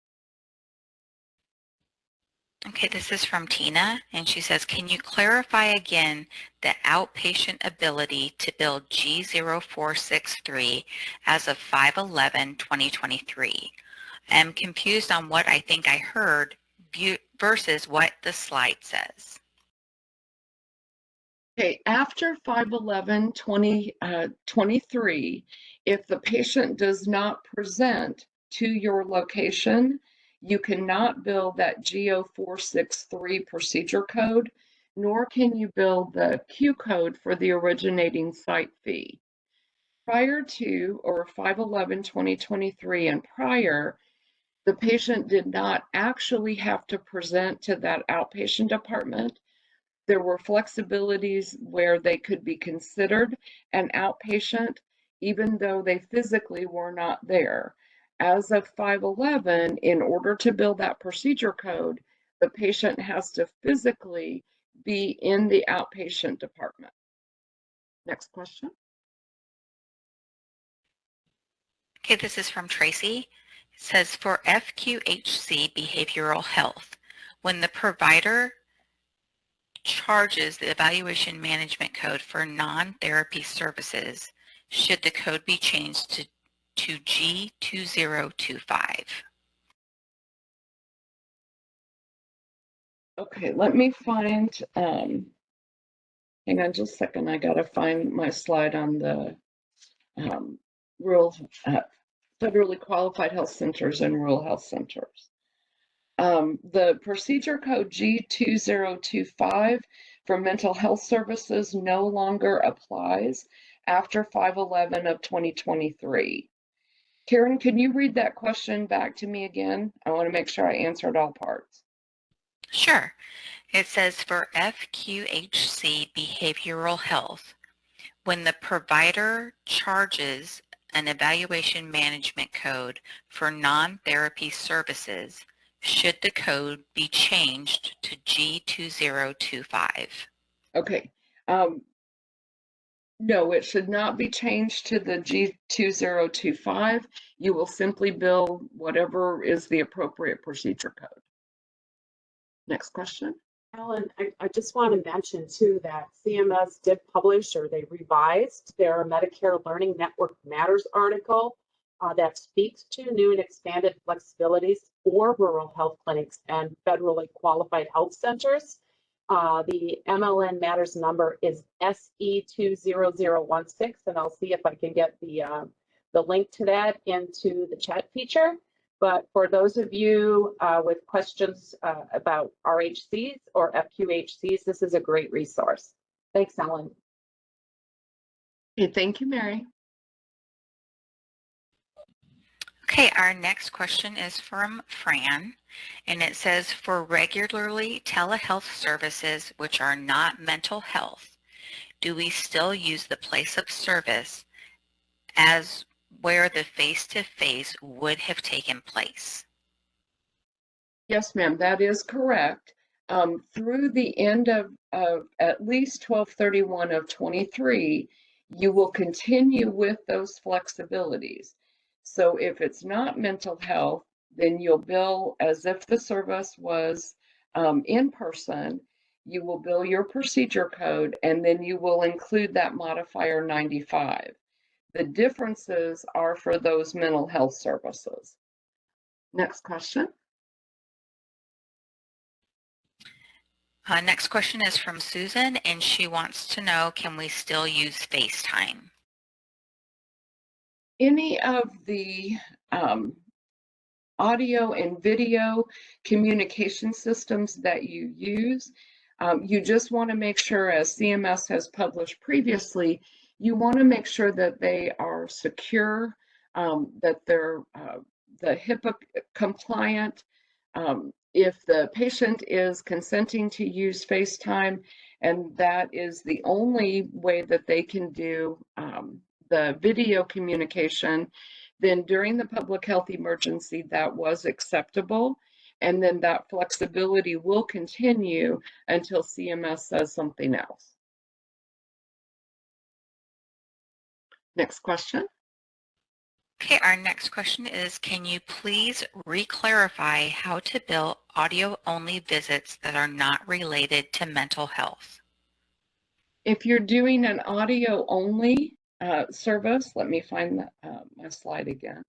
Okay, this is from Tina, and she says, can you clarify again the outpatient ability to bill G0463 as of 5/11/2023? I am confused on what I think I heard versus what the slide says. Okay, after 5/11/2023, if the patient does not present to your location, you cannot bill that G0463 procedure code, nor can you bill the Q code for the originating site fee. Prior to, or 5/11/2023 and prior, the patient did not actually have to present to that outpatient department. There were flexibilities where they could be considered an outpatient, even though they physically were not there. As of 5/11, in order to bill that procedure code, the patient has to physically be in the outpatient department. Next question. Okay, this is from Tracy. It says, for FQHC behavioral health, when the provider charges the evaluation management code for non-therapy services, should the code be changed to G2025? Okay, let me find, hang on just a second. I gotta find my slide on the rural, federally qualified health centers and rural health centers. The procedure code G2025 for mental health services no longer applies after 5/11 of 2023. Karen, can you read that question back to me again? I want to make sure I answered all parts. Sure. It says for FQHC behavioral health, when the provider charges an evaluation management code for non-therapy services, should the code be changed to G2025? Okay. No, it should not be changed to the G2025. You will simply bill whatever is the appropriate procedure code. Next question. Alan, I just want to mention too that CMS did publish, or they revised their Medicare Learning Network Matters article that speaks to new and expanded flexibilities for rural health clinics and federally qualified health centers. The MLN Matters number is SE20016, and I'll see if I can get the link to that into the chat feature. But for those of you with questions about RHCs or FQHCs, this is a great resource. Thanks, Ellen. Okay, thank you, Mary. Okay, our next question is from Fran, and it says, for regularly telehealth services which are not mental health, do we still use the place of service as where the face-to-face would have taken place? Yes, ma'am, that is correct. Through the end of at least 12/31 of 23, you will continue with those flexibilities. So if it's not mental health, then you'll bill as if the service was in person. You will bill your procedure code, and then you will include that modifier 95. The differences are for those mental health services. Next question. Next question is from Susan, and she wants to know, can we still use FaceTime? Any of the audio and video communication systems that you use, you just want to make sure, as CMS has published previously, you want to make sure that they are secure, that they're the HIPAA compliant. If the patient is consenting to use FaceTime, and that is the only way that they can do the video communication, then during the public health emergency, that was acceptable. And then that flexibility will continue until CMS says something else. Next question. Okay, our next question is, can you please re-clarify how to bill audio-only visits that are not related to mental health? If you're doing an audio-only service, let me find my slide again.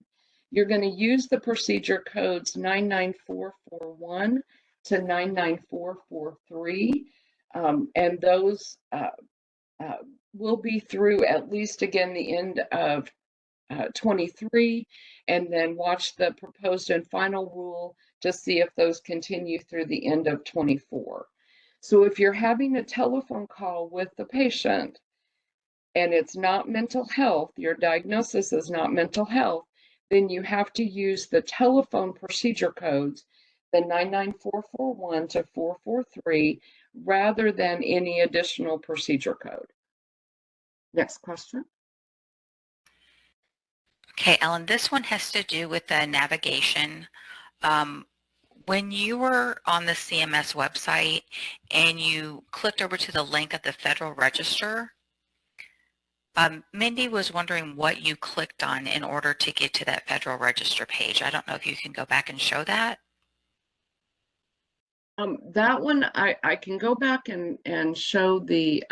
You're going to use the procedure codes 99441 to 99443, and those will be through at least, again, the end of 23, and then watch the proposed and final rule to see if those continue through the end of 24. So if you're having a telephone call with the patient and it's not mental health, your diagnosis is not mental health, then you have to use the telephone procedure codes, the 99441 to 443, rather than any additional procedure code. Next question. Okay, Ellen, this one has to do with the navigation. When you were on the CMS website and you clicked over to the link at the Federal Register, Mindy was wondering what you clicked on in order to get to that Federal Register page. I don't know if you can go back and show that. That one, I can go back and show the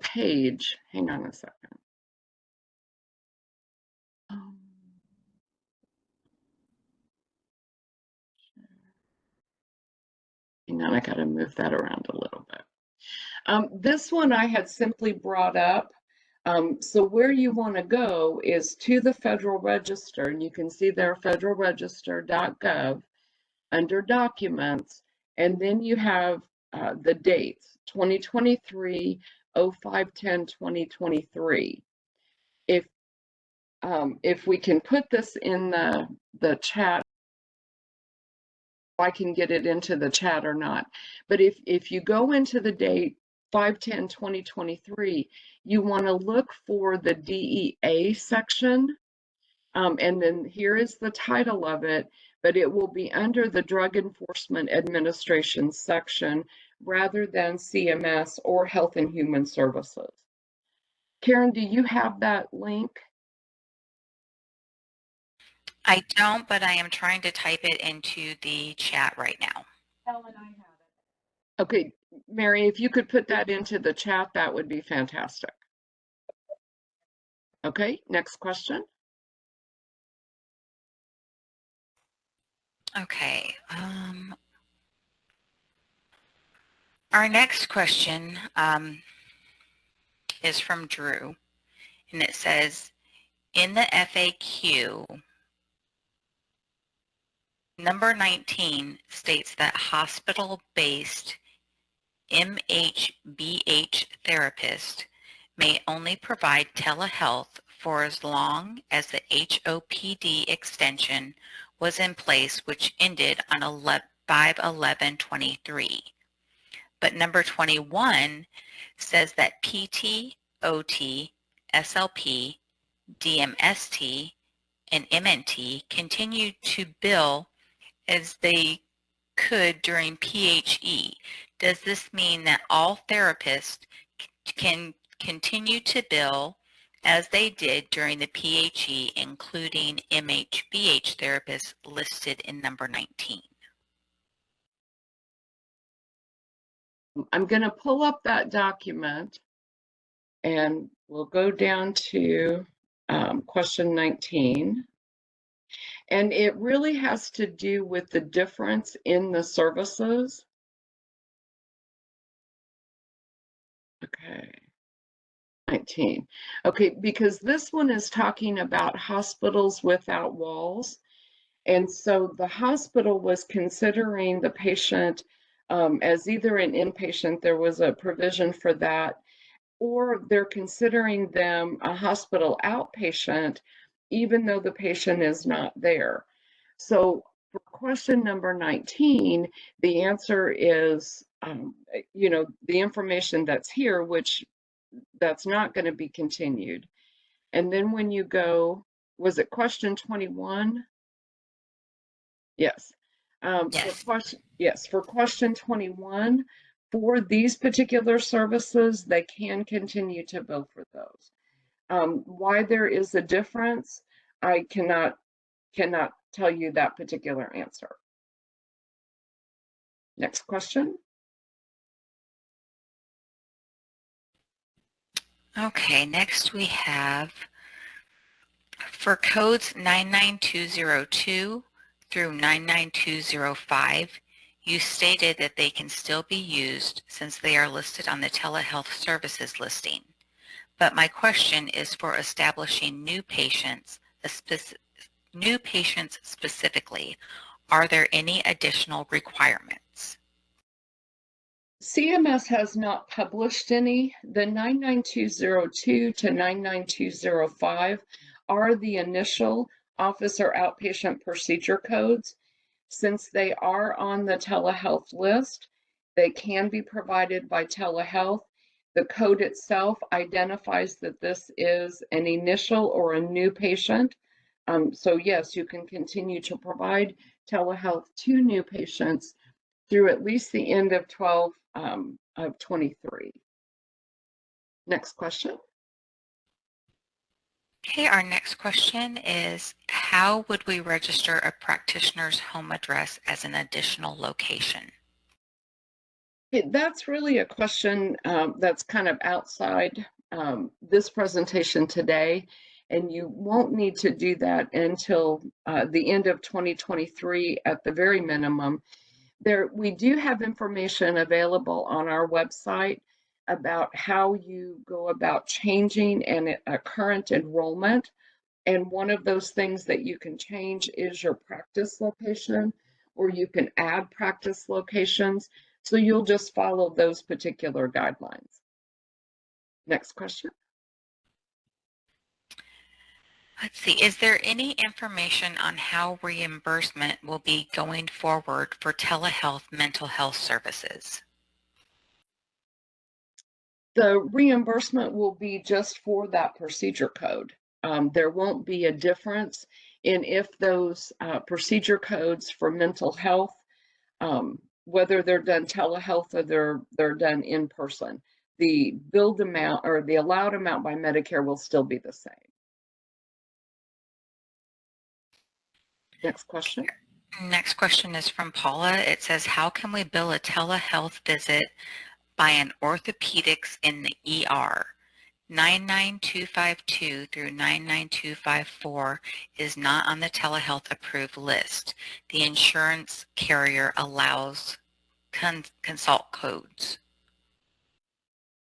page. Hang on a second. hang on, I got to move that around a little bit. This one I had simply brought up. So where you want to go is to the Federal Register, and you can see there federalregister.gov under Documents, and then you have the dates 2023 0510 2023. If we can put this in the chat, I can get it into the chat or not. But if you go into the date 5/10/2023, you want to look for the DEA section. And then here is the title of it, but it will be under the Drug Enforcement Administration section rather than CMS or Health and Human Services. Karen, do you have that link? I don't, but I am trying to type it into the chat right now. Ellen, I have it. Okay, Mary, if you could put that into the chat, that would be fantastic. Okay, next question. Okay. Our next question is from Drew, and it says, in the FAQ, number 19 states that hospital-based MHBH therapist may only provide telehealth for as long as the HOPD extension was in place, which ended on 5/11/23. But number 21 says that PT, OT, SLP, DMST, and MNT continue to bill as they could during PHE. Does this mean that all therapists can continue to bill as they did during the PHE, including MHBH therapists listed in number 19? I'm going to pull up that document and we'll go down to question 19. And it really has to do with the difference in the services. Okay, 19. Okay, because this one is talking about hospitals without walls. And so the hospital was considering the patient as either an inpatient, there was a provision for that, or they're considering them a hospital outpatient, even though the patient is not there. So for question number 19, the answer is, the information that's here, which that's not going to be continued. And then when you go, was it question 21? Yes. Yes. For question 21, for these particular services, they can continue to bill for those. Why there is a difference, I cannot tell you that particular answer. Next question. Okay, next we have, for codes 99202 through 99205, you stated that they can still be used since they are listed on the telehealth services listing. But my question is for establishing new patients specifically. Are there any additional requirements? CMS has not published any. The 99202 to 99205 are the initial office or outpatient procedure codes. Since they are on the telehealth list, they can be provided by telehealth. The code itself identifies that this is an initial or a new patient. So yes, you can continue to provide telehealth to new patients through at least the end of 12 of 23. Next question. Okay, our next question is, how would we register a practitioner's home address as an additional location? That's really a question that's kind of outside this presentation today, and you won't need to do that until the end of 2023 at the very minimum. We do have information available on our website about how you go about changing a current enrollment. And one of those things that you can change is your practice location, or you can add practice locations. So you'll just follow those particular guidelines. Next question. Let's see, is there any information on how reimbursement will be going forward for telehealth mental health services? The reimbursement will be just for that procedure code. There won't be a difference in if those procedure codes for mental health, whether they're done telehealth or they're done in person. The billed amount or the allowed amount by Medicare will still be the same. Next question. Next question is from Paula. It says, how can we bill a telehealth visit by an orthopedics in the ER? 99252 through 99254 is not on the telehealth approved list. The insurance carrier allows consult codes.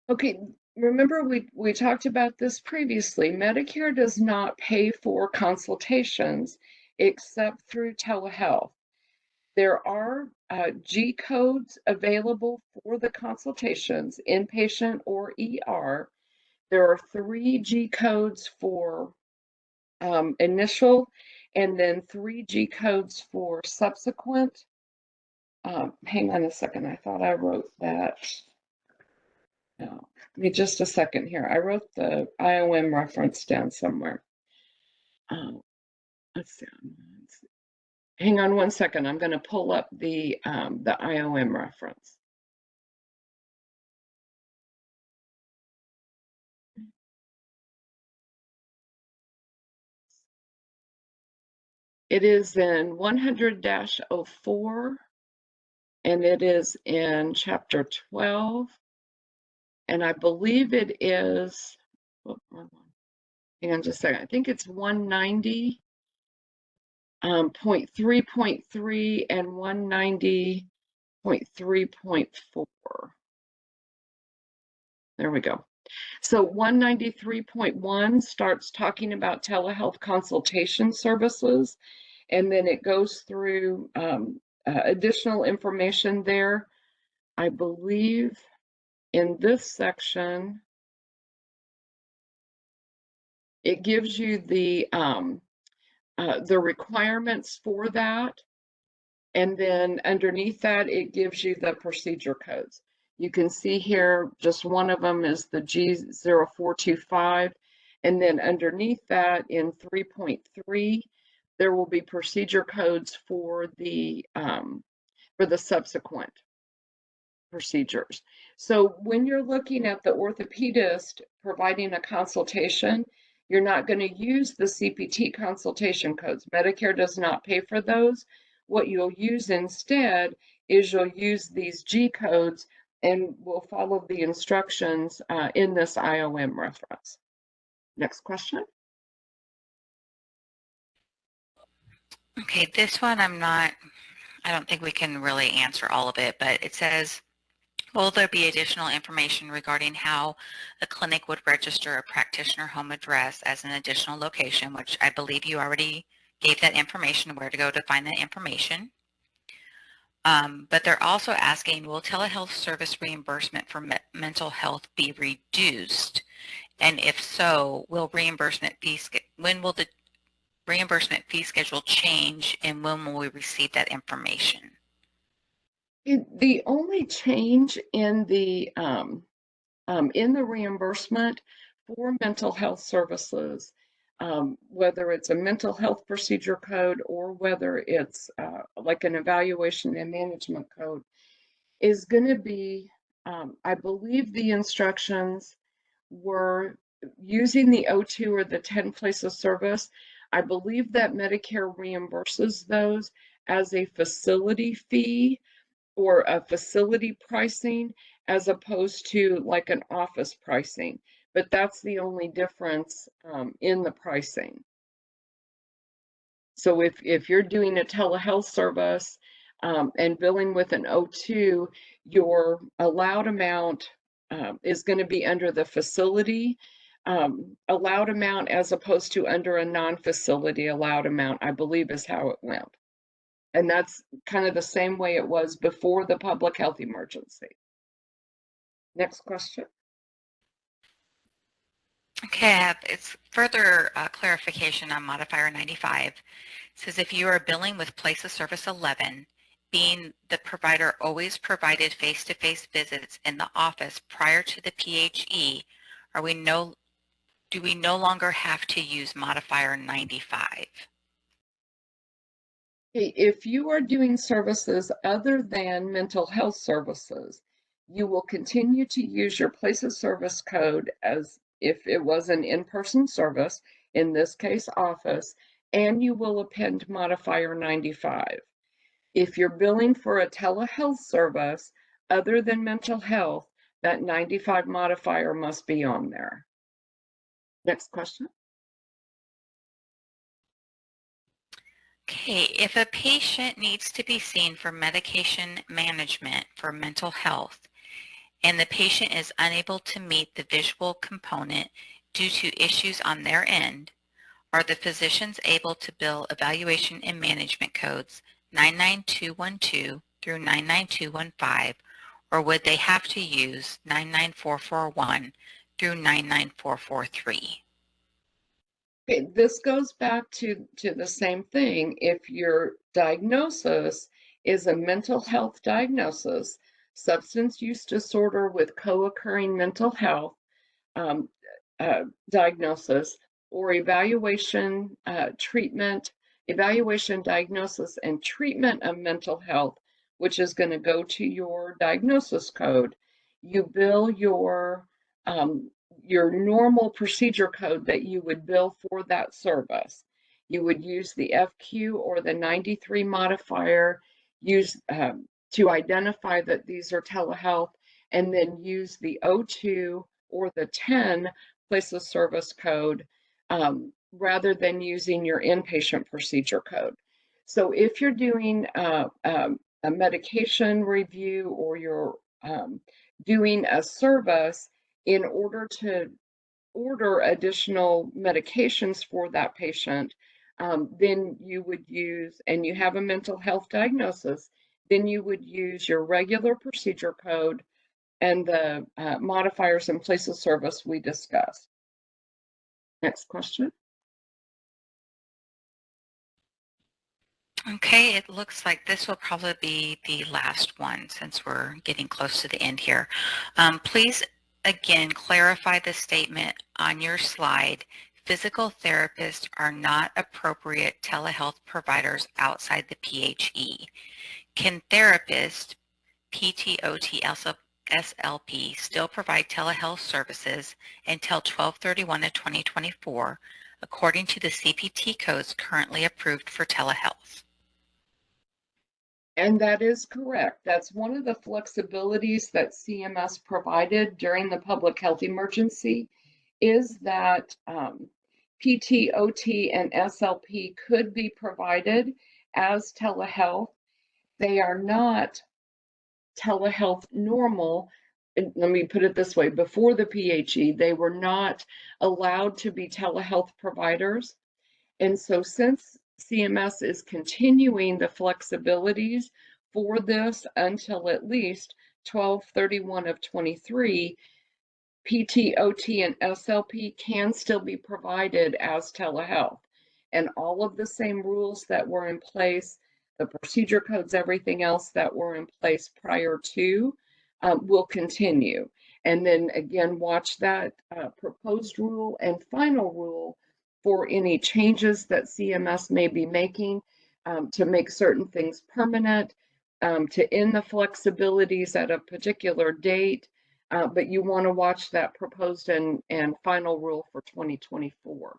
Okay, remember we talked about this previously. Medicare does not pay for consultations except through telehealth. There are G codes available for the consultations, inpatient or ER. There are 3 G codes for initial, and then 3 G codes for subsequent. Hang on a second, I thought I wrote that. No, give me just a second here. I wrote the IOM reference down somewhere. Let's see. Hang on one second. I'm going to pull up the IOM reference. It is in 100-04, and it is in chapter 12, and I believe it is, oh, hang on just a second. I think it's 190.3.3 and 190.3.4. There we go. So 193.1 starts talking about telehealth consultation services, and then it goes through additional information there. I believe in this section, it gives you the requirements for that, and then underneath that, it gives you the procedure codes. You can see here, just one of them is the G0425. And then underneath that in 3.3, there will be procedure codes for the subsequent procedures. So when you're looking at the orthopedist providing a consultation, you're not going to use the CPT consultation codes. Medicare does not pay for those. What you'll use instead is you'll use these G codes, and we'll follow the instructions in this IOM reference. Next question. Okay, this one I don't think we can really answer all of it, but it says, will there be additional information regarding how a clinic would register a practitioner home address as an additional location, which I believe you already gave that information, where to go to find that information. But they're also asking, will telehealth service reimbursement for mental health be reduced? And if so, when will the reimbursement fee schedule change, and when will we receive that information? The only change in the reimbursement for mental health services, whether it's a mental health procedure code or whether it's like an evaluation and management code, is going to be, I believe the instructions were using the O2 or the 10 place of service. I believe that Medicare reimburses those as a facility fee or a facility pricing, as opposed to like an office pricing. But that's the only difference in the pricing. So if you're doing a telehealth service, and billing with an O2, your allowed amount is going to be under the facility allowed amount as opposed to under a non-facility allowed amount, I believe is how it went. And that's kind of the same way it was before the public health emergency. Next question. Okay, it's further clarification on modifier 95. It says if you are billing with place of service 11, being the provider always provided face-to-face visits in the office prior to the PHE, do we no longer have to use modifier 95? If you are doing services other than mental health services, you will continue to use your place of service code as if it was an in-person service, in this case office, and you will append modifier 95. If you're billing for a telehealth service other than mental health, that 95 modifier must be on there. Next question. Okay, if a patient needs to be seen for medication management for mental health and the patient is unable to meet the visual component due to issues on their end, are the physicians able to bill evaluation and management codes 99212 through 99215, or would they have to use 99441 through 99443? Okay, this goes back to the same thing. If your diagnosis is a mental health diagnosis, substance use disorder with co-occurring mental health um, diagnosis, or evaluation, diagnosis, and treatment of mental health, which is going to go to your diagnosis code, you bill your normal procedure code that you would bill for that service. You would use the FQ or the 93 modifier, use to identify that these are telehealth, and then use the O2 or the 10 place of service code rather than using your inpatient procedure code. So if you're doing a medication review or you're doing a service in order to order additional medications for that patient, then you would use, and you have a mental health diagnosis, then you would use your regular procedure code and the modifiers in place of service we discussed. Next question. Okay, it looks like this will probably be the last one since we're getting close to the end here. Please, again, clarify the statement on your slide. Physical therapists are not appropriate telehealth providers outside the PHE. Can therapists, PT, OT, SLP, still provide telehealth services until 12/31 of 2024, according to the CPT codes currently approved for telehealth? And that is correct. That's one of the flexibilities that CMS provided during the public health emergency, is that PT, OT, and SLP could be provided as telehealth. They are not telehealth normal. And let me put it this way, before the PHE, they were not allowed to be telehealth providers. And so since CMS is continuing the flexibilities for this until at least 12/31 of 23, PT, OT, and SLP can still be provided as telehealth. And all of the same rules that were in place, the procedure codes, everything else that were in place prior to will continue. And then again, watch that proposed rule and final rule for any changes that CMS may be making to make certain things permanent, to end the flexibilities at a particular date. But you want to watch that proposed and final rule for 2024.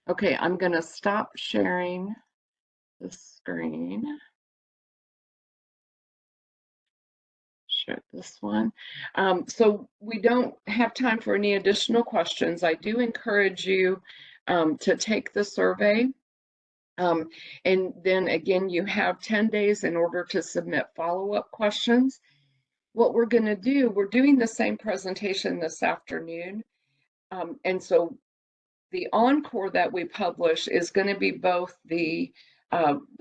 Okay, I'm going to stop sharing the screen. Share this one. So we don't have time for any additional questions. I do encourage you to take the survey. And then again, you have 10 days in order to submit follow-up questions. What we're going to do, we're doing the same presentation this afternoon. And so the encore that we publish is going to be both the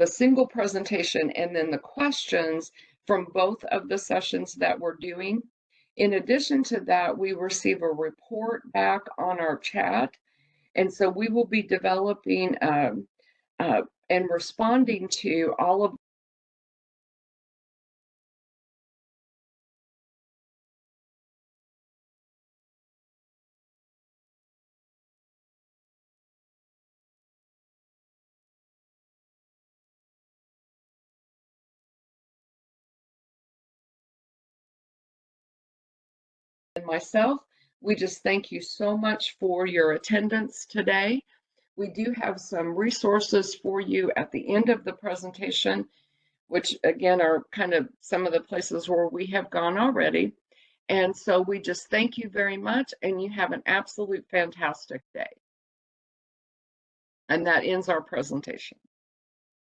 single presentation and then the questions from both of the sessions that we're doing. In addition to that, we receive a report back on our chat. And so we will be developing and responding to all of and myself. We just thank you so much for your attendance today. We do have some resources for you at the end of the presentation, which again are kind of some of the places where we have gone already. And so we just thank you very much, and you have an absolute fantastic day. And that ends our presentation.